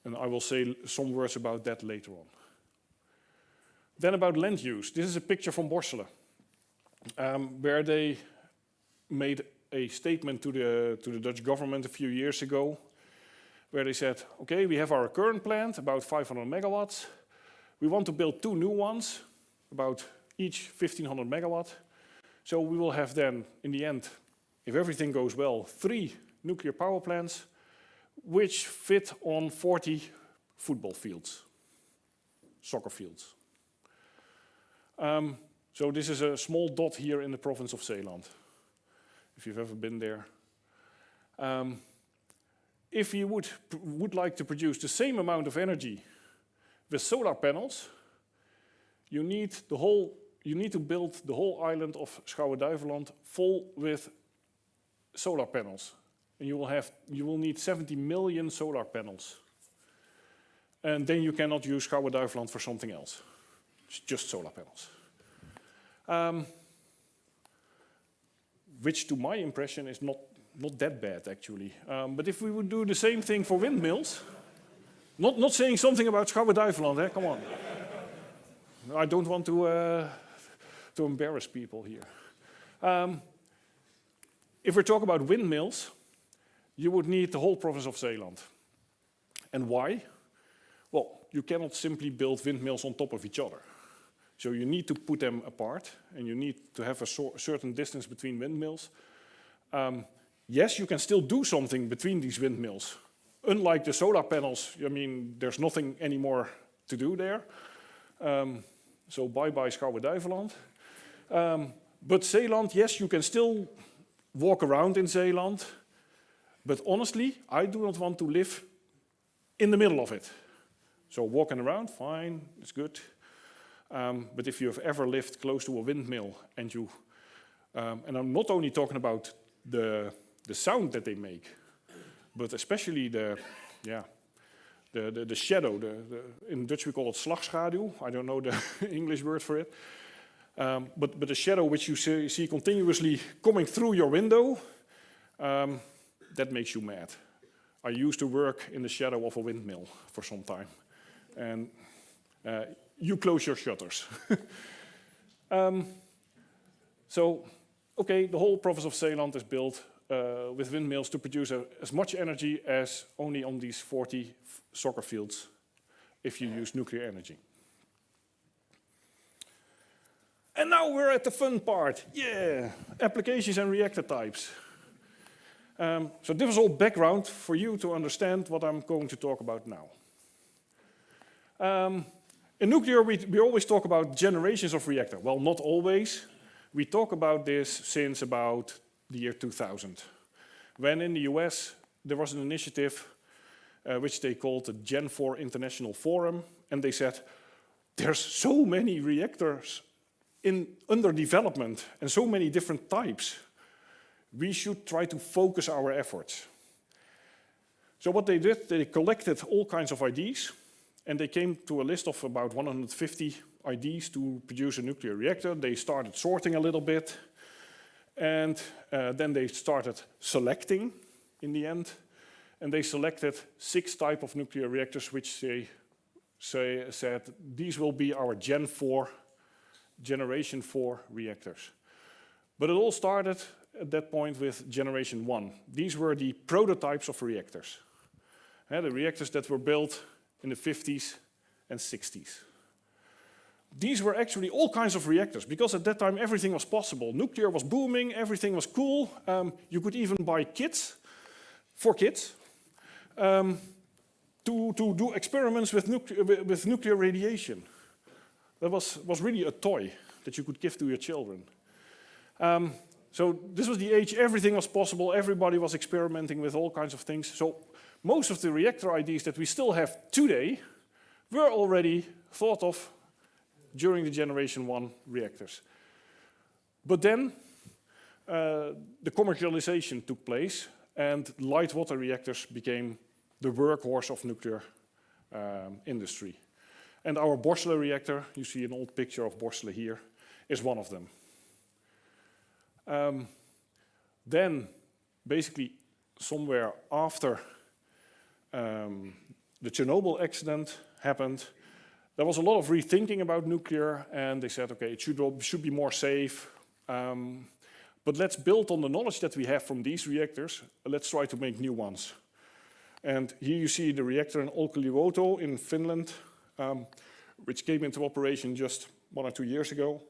And I will say some words about that later on. Then about land use. This is a picture from Borselen, where they made a statement to the Dutch government a few years ago, where they said, okay, we have our current plant, about 500 megawatts. We want to build 2 new ones, about each 1500 megawatt. So we will have then, in the end, if everything goes well, 3 nuclear power plants, which fit on 40 football fields, soccer fields. So this is a small dot here in the province of Zeeland, if you've ever been there. If you would like to produce the same amount of energy with solar panels, you need to build the whole island of Schouwen-Duiveland full with solar panels. And you will need 70 million solar panels. And then you cannot use Schouwen-Duiveland for something else. It's just solar panels. Which to my impression is not that bad actually. But if we would do the same thing for windmills, not saying something about Schouwen-Duiveland, come on. I don't want to embarrass people here. If we talk about windmills, you would need the whole province of Zeeland. And why? Well, you cannot simply build windmills on top of each other. So you need to put them apart, and you need to have a certain distance between windmills. Yes, you can still do something between these windmills. Unlike the solar panels, I mean, there's nothing anymore to do there. So bye-bye Schouwen-Duiveland. But Zeeland, yes, you can still walk around in Zeeland. But honestly, I do not want to live in the middle of it. So walking around, fine, it's good. But if you have ever lived close to a windmill and you, and I'm not only talking about the sound that they make, but especially the shadow. In Dutch we call it slagschaduw. I don't know the English word for it. But the shadow which you see continuously coming through your window, that makes you mad. I used to work in the shadow of a windmill for some time. And you close your shutters. So, okay, the whole province of Zeeland is built with windmills to produce as much energy as only on these 40 soccer fields if you use nuclear energy. And now we're at the fun part. Yeah, applications and reactor types. So this was all background for you to understand what I'm going to talk about now. In nuclear, we always talk about generations of reactor. Well, not always. We talk about this since about the year 2000, when in the US there was an initiative which they called the Gen 4 International Forum, and they said, there's so many reactors under development and so many different types. We should try to focus our efforts. So what they did, they collected all kinds of ideas, and they came to a list of about 150 ideas to produce a nuclear reactor. They started sorting a little bit, and then they started selecting in the end, and they selected 6 types of nuclear reactors, which they said these will be our Generation 4 reactors. But it all started at that point with Generation 1. These were the prototypes of reactors. The reactors that were built in the 50s and 60s. These were actually all kinds of reactors, because at that time everything was possible. Nuclear was booming, everything was cool. You could even buy kits for kids to do experiments with nuclear radiation. That was really a toy that you could give to your children. So this was the age everything was possible, everybody was experimenting with all kinds of things. So most of the reactor ideas that we still have today were already thought of during the Generation 1 reactors. But then the commercialization took place, and light water reactors became the workhorse of nuclear industry. And our Borsele reactor, you see an old picture of Borsele here, is one of them. Then, basically, somewhere after the Chernobyl accident happened, there was a lot of rethinking about nuclear, and they said, okay, it should be more safe, but let's build on the knowledge that we have from these reactors. Let's try to make new ones. And here you see the reactor in Olkiluoto in Finland, which came into operation just 1 or 2 years ago.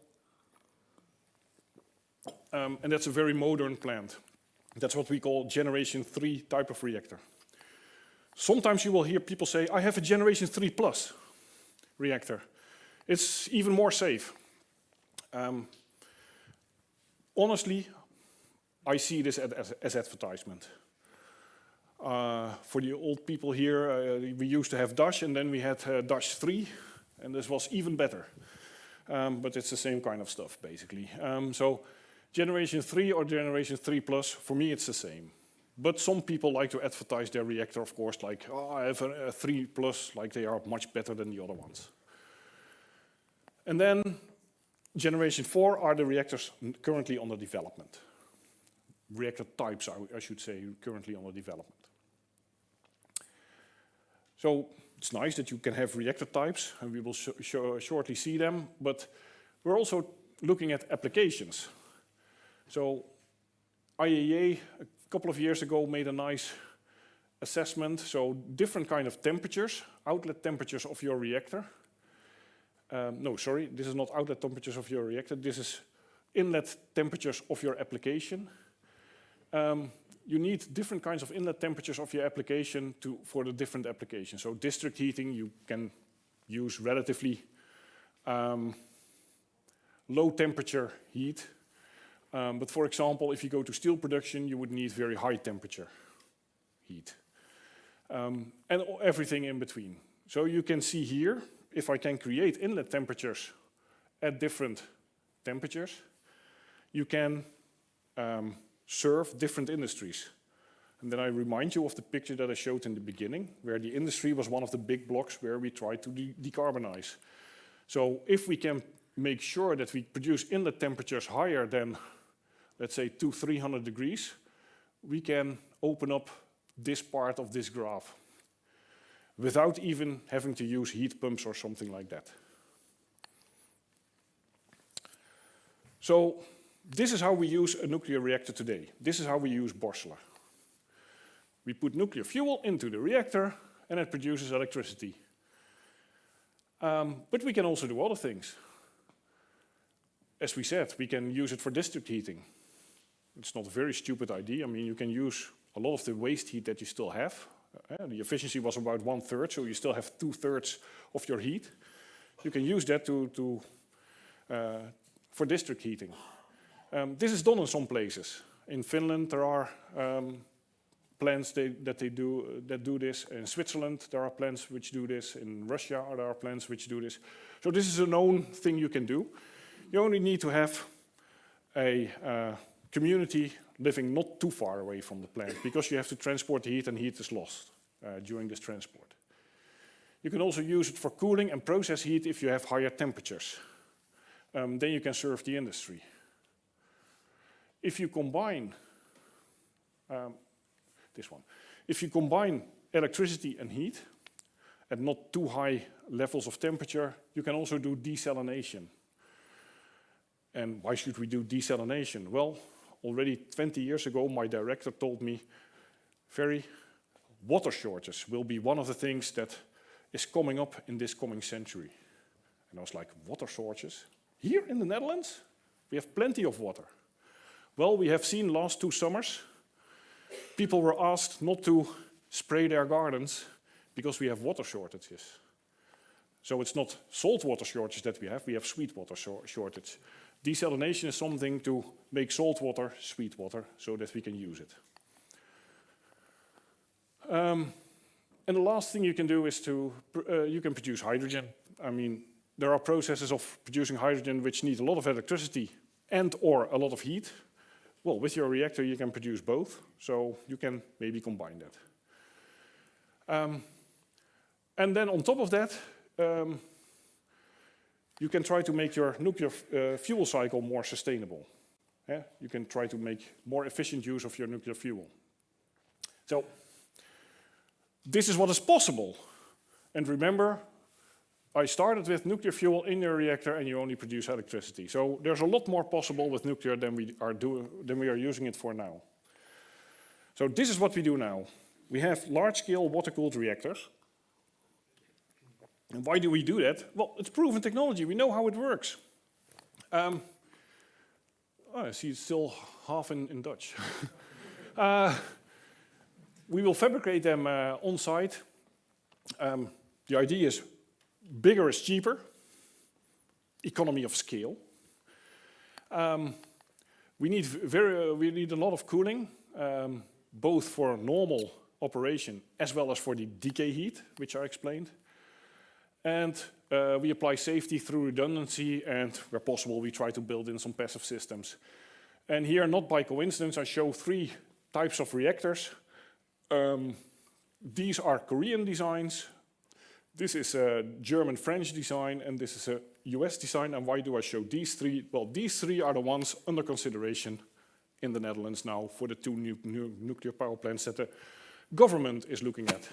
And that's a very modern plant. That's what we call Generation 3 type of reactor. Sometimes you will hear people say, I have a Generation 3 plus reactor. It's even more safe. Honestly, I see this as advertisement. For the old people here, we used to have Dash, and then we had Dash 3, and this was even better. But it's the same kind of stuff, basically. So Generation 3 or Generation 3 plus, for me it's the same. But some people like to advertise their reactor, of course, like, oh, I have a 3 plus, like they are much better than the other ones. And then Generation 4 are the reactors currently under development. Reactor types, I should say, currently under development. So it's nice that you can have reactor types, and we will shortly see them, but we're also looking at applications. So IAEA, a couple of years ago, made a nice assessment. So different kind of temperatures, outlet temperatures of your reactor. No, sorry, this is not outlet temperatures of your reactor. This is inlet temperatures of your application. You need different kinds of inlet temperatures of your application for the different applications. So district heating, you can use relatively low temperature heat. But for example, if you go to steel production, you would need very high temperature heat. And everything in between. So you can see here, if I can create inlet temperatures at different temperatures, you can serve different industries. And then I remind you of the picture that I showed in the beginning, where the industry was one of the big blocks where we tried to decarbonize. So if we can make sure that we produce inlet temperatures higher than, let's say, 200-300 degrees, we can open up this part of this graph without even having to use heat pumps or something like that. So this is how we use a nuclear reactor today. This is how we use Borselen. We put nuclear fuel into the reactor and it produces electricity. But we can also do other things. As we said, we can use it for district heating. It's not a very stupid idea. I mean, you can use a lot of the waste heat that you still have. The efficiency was about 1/3, so you still have 2/3 of your heat. You can use that for district heating. This is done in some places. In Finland, there are plants that do this. In Switzerland, there are plants which do this. In Russia, there are plants which do this. So this is a known thing you can do. You only need to have a community living not too far away from the plant, because you have to transport the heat and heat is lost during this transport. You can also use it for cooling and process heat if you have higher temperatures. Then you can serve the industry. If you combine if you combine electricity and heat at not too high levels of temperature, you can also do desalination. And why should we do desalination? Well, already 20 years ago, my director told me, Ferry, water shortages will be one of the things that is coming up in this coming century. And I was like, water shortages? Here in the Netherlands, we have plenty of water. Well, we have seen last 2 summers, people were asked not to spray their gardens because we have water shortages. So it's not salt water shortage that we have sweet water shortage. Desalination is something to make salt water sweet water so that we can use it. And the last thing you can do is you can produce hydrogen. I mean, there are processes of producing hydrogen which need a lot of electricity and or a lot of heat. Well, with your reactor you can produce both, so you can maybe combine that. And then on top of that, you can try to make your nuclear fuel cycle more sustainable. You can try to make more efficient use of your nuclear fuel. So this is what is possible. And remember, I started with nuclear fuel in your reactor and you only produce electricity. So there's a lot more possible with nuclear than we are using it for now. So this is what we do now. We have large-scale water-cooled reactors. And why do we do that? Well, it's proven technology. We know how it works. I see it's still half in Dutch. We will fabricate them on site. The idea is bigger is cheaper, economy of scale. We need a lot of cooling, both for normal operation as well as for the decay heat, which I explained. And we apply safety through redundancy, and where possible we try to build in some passive systems. And here, not by coincidence, I show 3 types of reactors. These are Korean designs. This is a German-French design, and this is a US design. And why do I show these 3? Well, these 3 are the ones under consideration in the Netherlands now for the 2 new nuclear power plants that the government is looking at.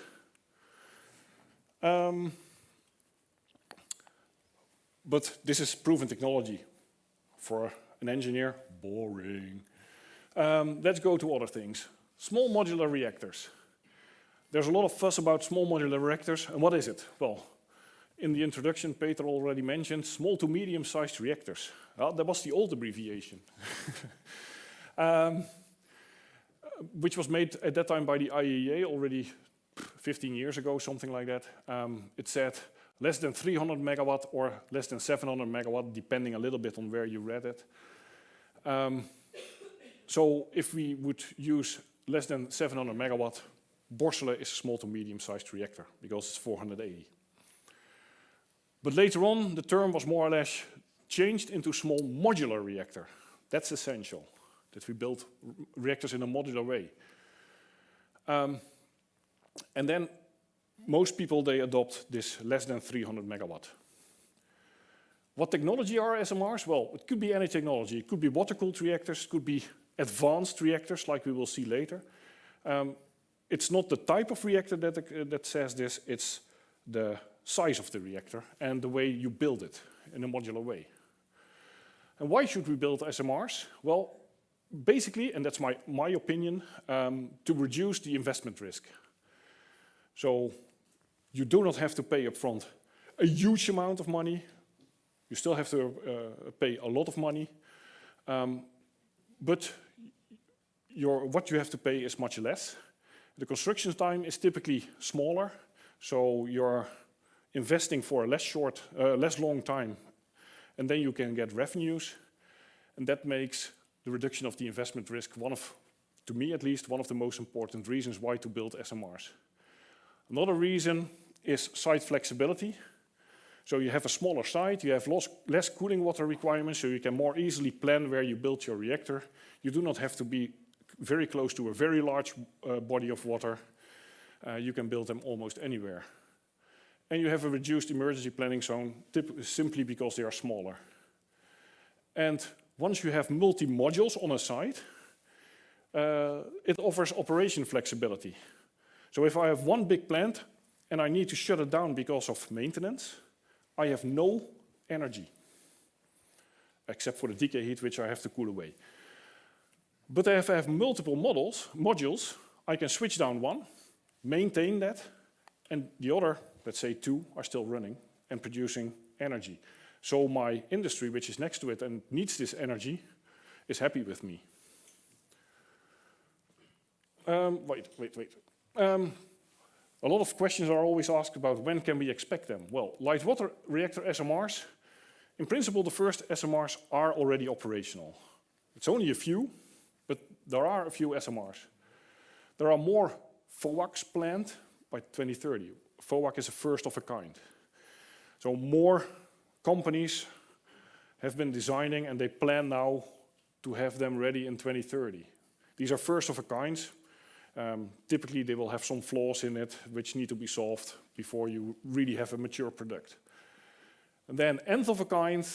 But this is proven technology. For an engineer, boring. Let's go to other things. Small modular reactors. There's a lot of fuss about small modular reactors, and what is it? Well, in the introduction, Peter already mentioned small to medium-sized reactors. Well, that was the old abbreviation, which was made at that time by the IAEA already 15 years ago, something like that. It said less than 300 megawatt or less than 700 megawatt, depending a little bit on where you read it. So if we would use less than 700 megawatt, Borssele is a small to medium-sized reactor because it's 480. But later on, the term was more or less changed into small modular reactor. That's essential, that we build reactors in a modular way. And then most people, they adopt this less than 300 megawatt. What technology are SMRs? Well, it could be any technology. It could be water-cooled reactors, it could be advanced reactors like we will see later. It's not the type of reactor that says this, it's the size of the reactor and the way you build it in a modular way. And why should we build SMRs? Well, basically, and that's my opinion, to reduce the investment risk. So you do not have to pay upfront a huge amount of money. You still have to pay a lot of money. But what you have to pay is much less. The construction time is typically smaller, so you're investing for a less long time, and then you can get revenues, and that makes the reduction of the investment risk to me at least, one of the most important reasons why to build SMRs. Another reason is site flexibility. So you have a smaller site, you have less cooling water requirements, so you can more easily plan where you build your reactor. You do not have to be very close to a very large body of water. You can build them almost anywhere. And you have a reduced emergency planning zone simply because they are smaller. And once you have multi-modules on a site, it offers operation flexibility. So if I have one big plant and I need to shut it down because of maintenance, I have no energy, except for the decay heat, which I have to cool away. But if I have multiple modules, I can switch down one, maintain that, and the other, let's say 2, are still running and producing energy. So my industry, which is next to it and needs this energy, is happy with me. Wait. A lot of questions are always asked about when can we expect them. Well, light water reactor SMRs, in principle, the first SMRs are already operational. It's only a few, but there are a few SMRs. There are more FOACs planned by 2030. FOAC is a first of a kind. So more companies have been designing and they plan now to have them ready in 2030. These are first of a kinds. Typically, they will have some flaws in it which need to be solved before you really have a mature product. And then nth of a kind,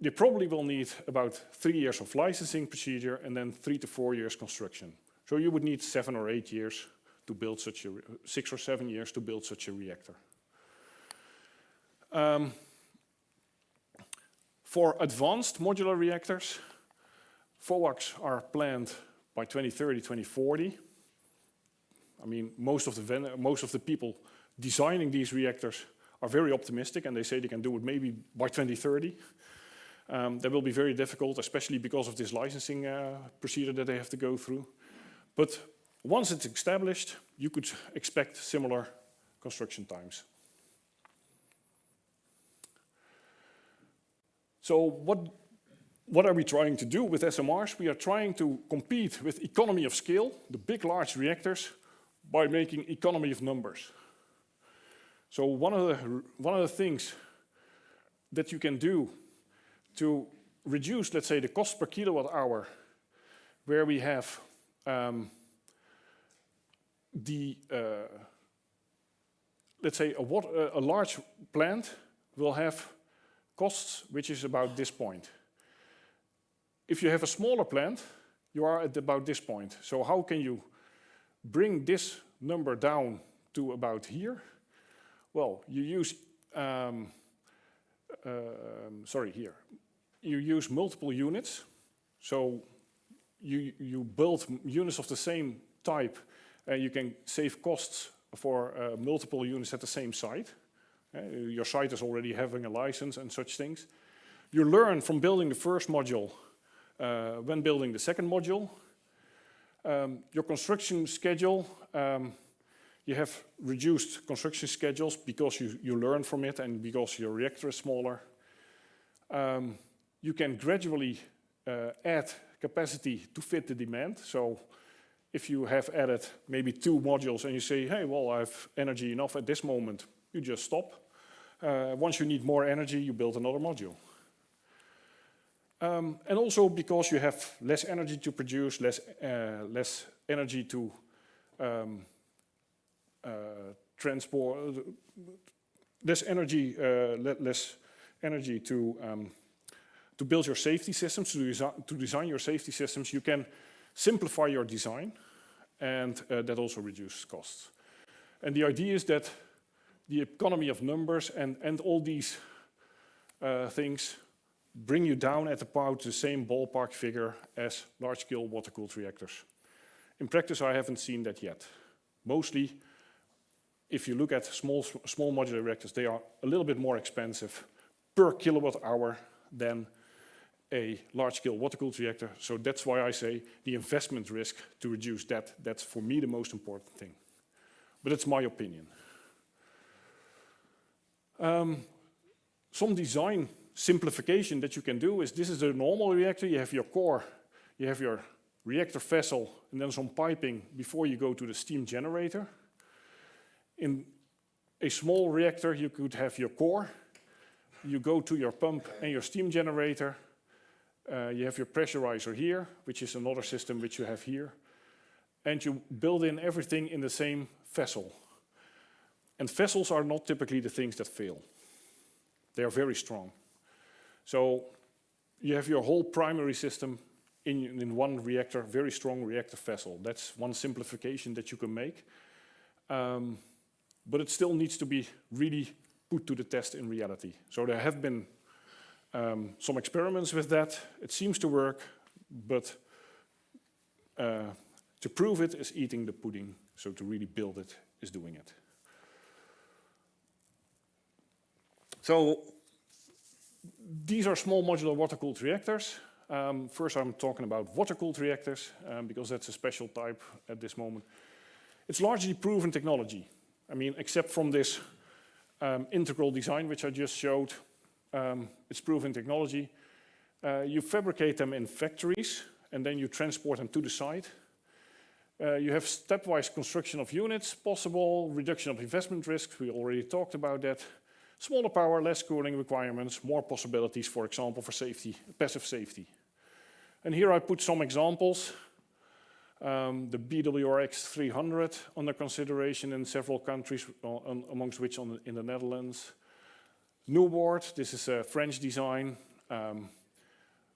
they probably will need about 3 years of licensing procedure and then 3 to 4 years construction. So you would need 7 or 8 years to build 6 or 7 years to build such a reactor. For advanced modular reactors, FOACs are planned by 2030, 2040. I mean, most of the people designing these reactors are very optimistic, and they say they can do it maybe by 2030. That will be very difficult, especially because of this licensing procedure that they have to go through. But once it's established, you could expect similar construction times. So what are we trying to do with SMRs? We are trying to compete with economy of scale, the big, large reactors, by making economy of numbers. So one of the things that you can do to reduce, let's say, the cost per kilowatt hour, where we have let's say a large plant will have costs which is about this point. If you have a smaller plant, you are at about this point. So how can you bring this number down to about here? Well, you use, here. You use multiple units. So you build units of the same type, and you can save costs for multiple units at the same site. Your site is already having a license and such things. You learn from building the first module when building the second module. Your construction schedule, You have reduced construction schedules because you learn from it and because your reactor is smaller. You can gradually add capacity to fit the demand. So if you have added maybe 2 modules and you say, hey, well, I have energy enough at this moment, you just stop. Once you need more energy, you build another module. And also because you have less energy to produce, less energy to transport, less energy to build your safety systems, to design your safety systems, you can simplify your design, and that also reduces costs. And the idea is that the economy of numbers and all these things bring you down at about the same ballpark figure as large-scale water-cooled reactors. In practice, I haven't seen that yet. Mostly, if you look at small modular reactors, they are a little bit more expensive per kilowatt hour than a large-scale water-cooled reactor. So that's why I say the investment risk to reduce that, that's for me the most important thing. But it's my opinion. Some design simplification that you can do is, this is a normal reactor. You have your core, you have your reactor vessel, and then some piping before you go to the steam generator. In a small reactor, you could have your core, you go to your pump and your steam generator, you have your pressurizer here, which is another system which you have here, and you build in everything in the same vessel. And vessels are not typically the things that fail. They are very strong. So you have your whole primary system in one reactor, very strong reactor vessel. That's one simplification that you can make. But it still needs to be really put to the test in reality. So there have been some experiments with that. It seems to work, but to prove it is eating the pudding. So to really build it is doing it. So these are small modular water-cooled reactors. First, I'm talking about water-cooled reactors because that's a special type at this moment. It's largely proven technology. I mean, except from this integral design, which I just showed, it's proven technology. You fabricate them in factories, and then you transport them to the site. You have stepwise construction of units possible, reduction of investment risks, we already talked about that. Smaller power, less cooling requirements, more possibilities, for example, for safety, passive safety. And here I put some examples. The BWRX 300 under consideration in several countries, amongst which in the Netherlands. Newboard, this is a French design. The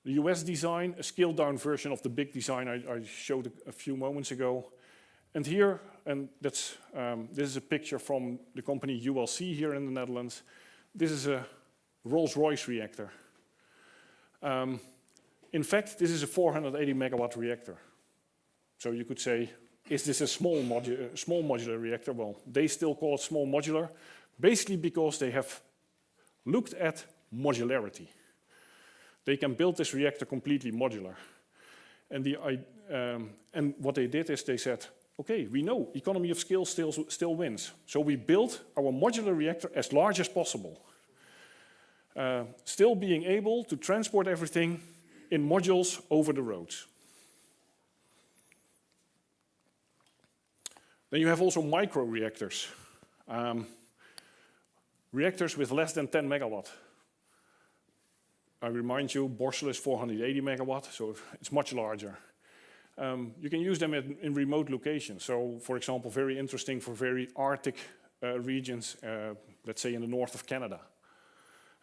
US design, a scaled down version of the big design I showed a few moments ago. And here, and this is a picture from the company ULC here in the Netherlands. This is a Rolls-Royce reactor. In fact, this is a 480 megawatt reactor. So you could say, is this a small modular reactor? Well, they still call it small modular, basically because they have looked at modularity. They can build this reactor completely modular. And what they did is they said, okay, we know economy of scale still wins. So we built our modular reactor as large as possible. Still being able to transport everything in modules over the roads. Then you have also micro reactors. Reactors with less than 10 megawatt. I remind you, Borstel is 480 megawatt, so it's much larger. You can use them in remote locations. So, for example, very interesting for very Arctic regions, let's say in the north of Canada,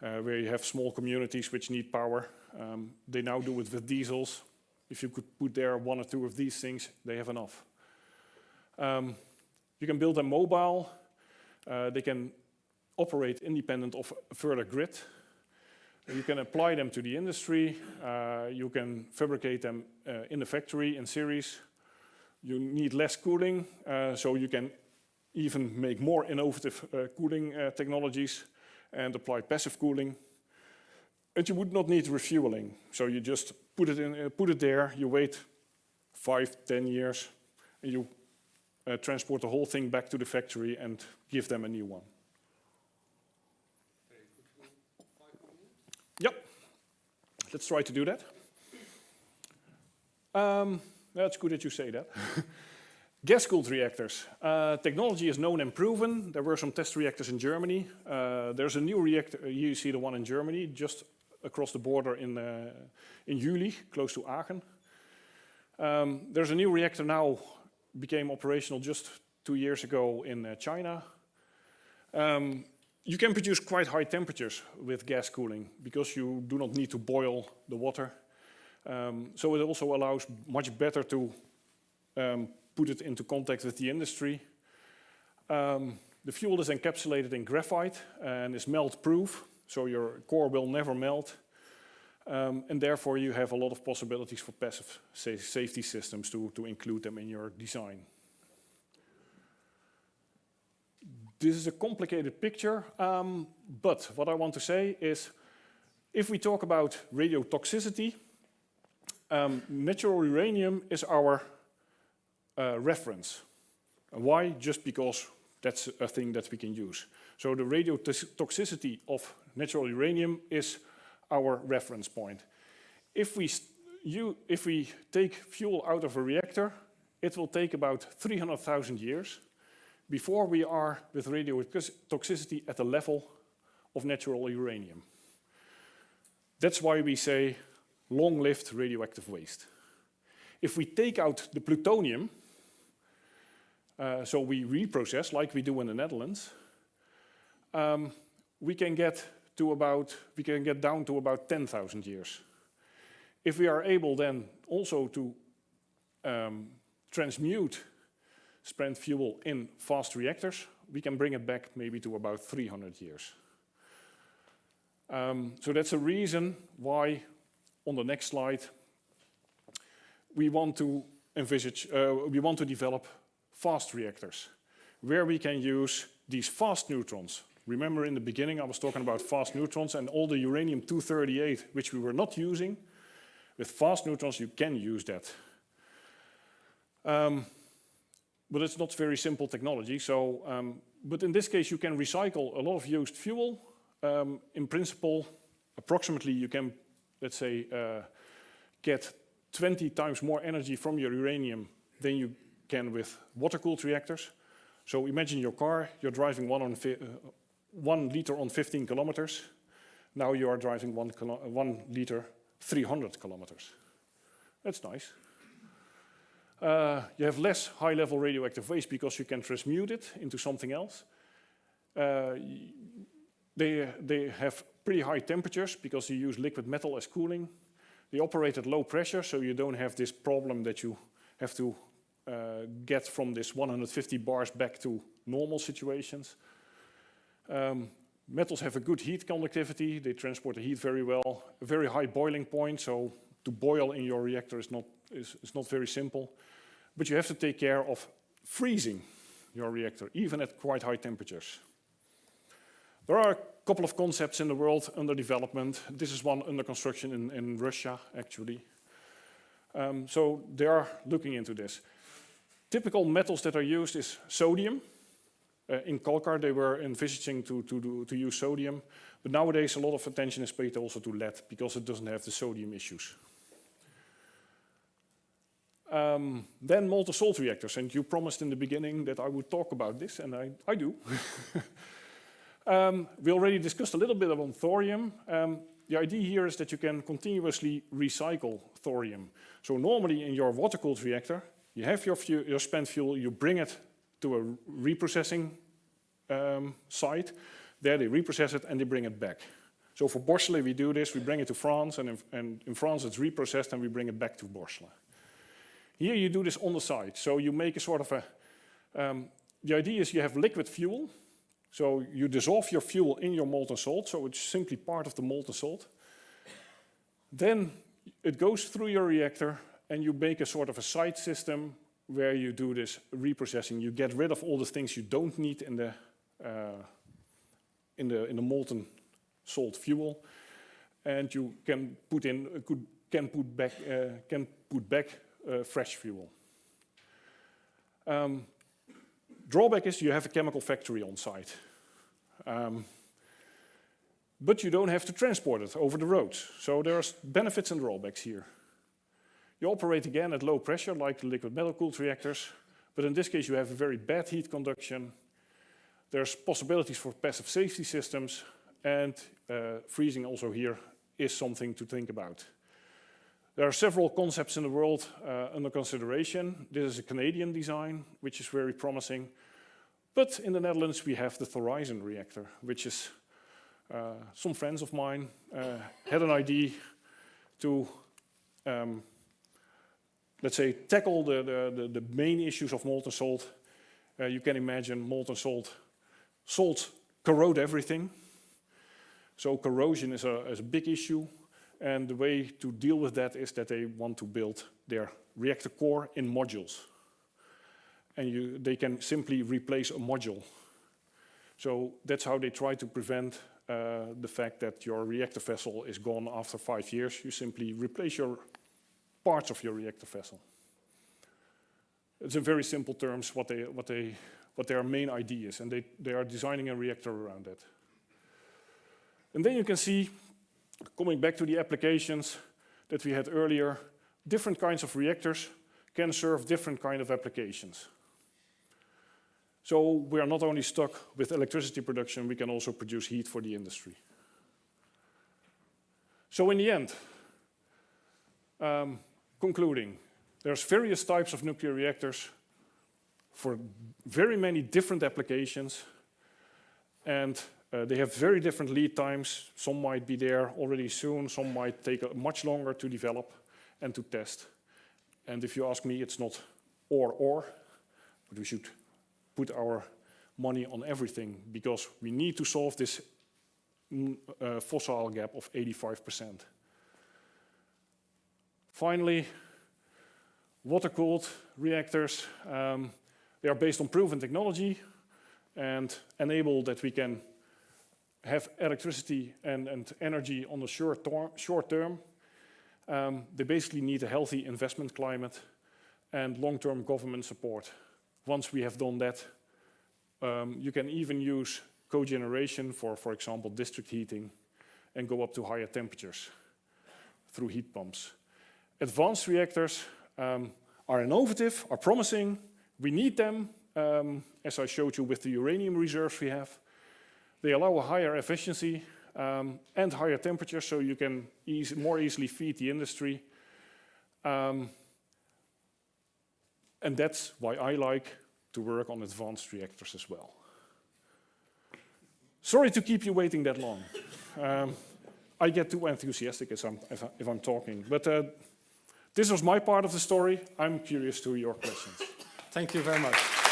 where you have small communities which need power. They now do it with diesels. If you could put there 1 or 2 of these things, they have enough. You can build them mobile. They can operate independent of a further grid. You can apply them to the industry. You can fabricate them in the factory in series. You need less cooling, so you can even make more innovative cooling technologies and apply passive cooling. And you would not need refueling. So you just put it there, you wait 5, 10 years, and you transport the whole thing back to the factory and give them a new one. Yep, let's try to do that. That's good that you say that. Gas-cooled reactors. Technology is known and proven. There were some test reactors in Germany. There's a new reactor, you see the one in Germany, just across the border in Jülich, close to Aachen. There's a new reactor now, became operational just 2 years ago in China. You can produce quite high temperatures with gas cooling because you do not need to boil the water. So it also allows much better to put it into contact with the industry. The fuel is encapsulated in graphite and is melt-proof, so your core will never melt. And therefore you have a lot of possibilities for passive safety systems to include them in your design. This is a complicated picture, but what I want to say is, if we talk about radiotoxicity, natural uranium is our reference. Why? Just because that's a thing that we can use. So the radiotoxicity of natural uranium is our reference point. If we take fuel out of a reactor, it will take about 300,000 years before we are with radiotoxicity at the level of natural uranium. That's why we say long-lived radioactive waste. If we take out the plutonium, so we reprocess like we do in the Netherlands, we can get down to about 10,000 years. If we are able then also to transmute spent fuel in fast reactors, we can bring it back maybe to about 300 years. So that's a reason why, on the next slide, we want to develop fast reactors, where we can use these fast neutrons. Remember in the beginning I was talking about fast neutrons and all the uranium-238, which we were not using. With fast neutrons you can use that. But it's not very simple technology. So, but in this case you can recycle a lot of used fuel. In principle, approximately you can, let's say, get 20 times more energy from your uranium than you can with water-cooled reactors. So imagine your car, you're driving 1 liter on 15 kilometers. Now you are driving 1 liter 300 kilometers. That's nice. You have less high-level radioactive waste because you can transmute it into something else. They have pretty high temperatures because you use liquid metal as cooling. They operate at low pressure, so you don't have this problem that you have to get from this 150 bars back to normal situations. Metals have a good heat conductivity. They transport the heat very well. A very high boiling point, so to boil in your reactor is not very simple. But you have to take care of freezing your reactor, even at quite high temperatures. There are a couple of concepts in the world under development. This is one under construction in Russia, actually. So they are looking into this. Typical metals that are used is sodium. In Kalkar, they were envisaging to use sodium. But nowadays, a lot of attention is paid also to lead because it doesn't have the sodium issues. Then molten salt reactors. And you promised in the beginning that I would talk about this, and I do. We already discussed a little bit about thorium. The idea here is that you can continuously recycle thorium. So normally in your water-cooled reactor, you have your spent fuel, you bring it to a reprocessing site. There they reprocess it and they bring it back. So for Borsele we do this, we bring it to France, and in France it's reprocessed and we bring it back to Borsele. Here you do this on the site. So you make a sort of a... the idea is you have liquid fuel. So you dissolve your fuel in your molten salt, so it's simply part of the molten salt. Then it goes through your reactor and you make a sort of a side system where you do this reprocessing. You get rid of all the things you don't need in the molten salt fuel, and you can put back fresh fuel. Drawback is you have a chemical factory on site. But you don't have to transport it over the roads. So there's benefits and drawbacks here. You operate again at low pressure, like the liquid metal-cooled reactors, but in this case you have a very bad heat conduction. There's possibilities for passive safety systems, and freezing also here is something to think about. There are several concepts in the world under consideration. This is a Canadian design, which is very promising. But in the Netherlands we have the Horizon reactor, which is some friends of mine had an idea to, let's say, tackle the main issues of molten salt. You can imagine molten salts corrode everything. So corrosion is a big issue, and the way to deal with that is that they want to build their reactor core in modules. And they can simply replace a module. So that's how they try to prevent the fact that your reactor vessel is gone after 5 years. You simply replace your parts of your reactor vessel. It's in very simple terms what their main idea is, and they are designing a reactor around that. And then you can see, coming back to the applications that we had earlier, different kinds of reactors can serve different kind of applications. So we are not only stuck with electricity production, we can also produce heat for the industry. So in the end, concluding, there's various types of nuclear reactors for very many different applications, and they have very different lead times. Some might be there already soon, some might take much longer to develop and to test. And if you ask me, it's not or, but we should put our money on everything, because we need to solve this fossil gap of 85%. Finally, water-cooled reactors, they are based on proven technology and enable that we can have electricity and energy on the short term. They basically need a healthy investment climate and long-term government support. Once we have done that, you can even use cogeneration for example, district heating, and go up to higher temperatures through heat pumps. Advanced reactors are innovative, are promising. We need them, as I showed you with the uranium reserves we have. They allow a higher efficiency and higher temperatures, so you can more easily feed the industry. And that's why I like to work on advanced reactors as well. Sorry to keep you waiting that long. I get too enthusiastic if I'm talking, but this was my part of the story. I'm curious to your questions. Thank you very much.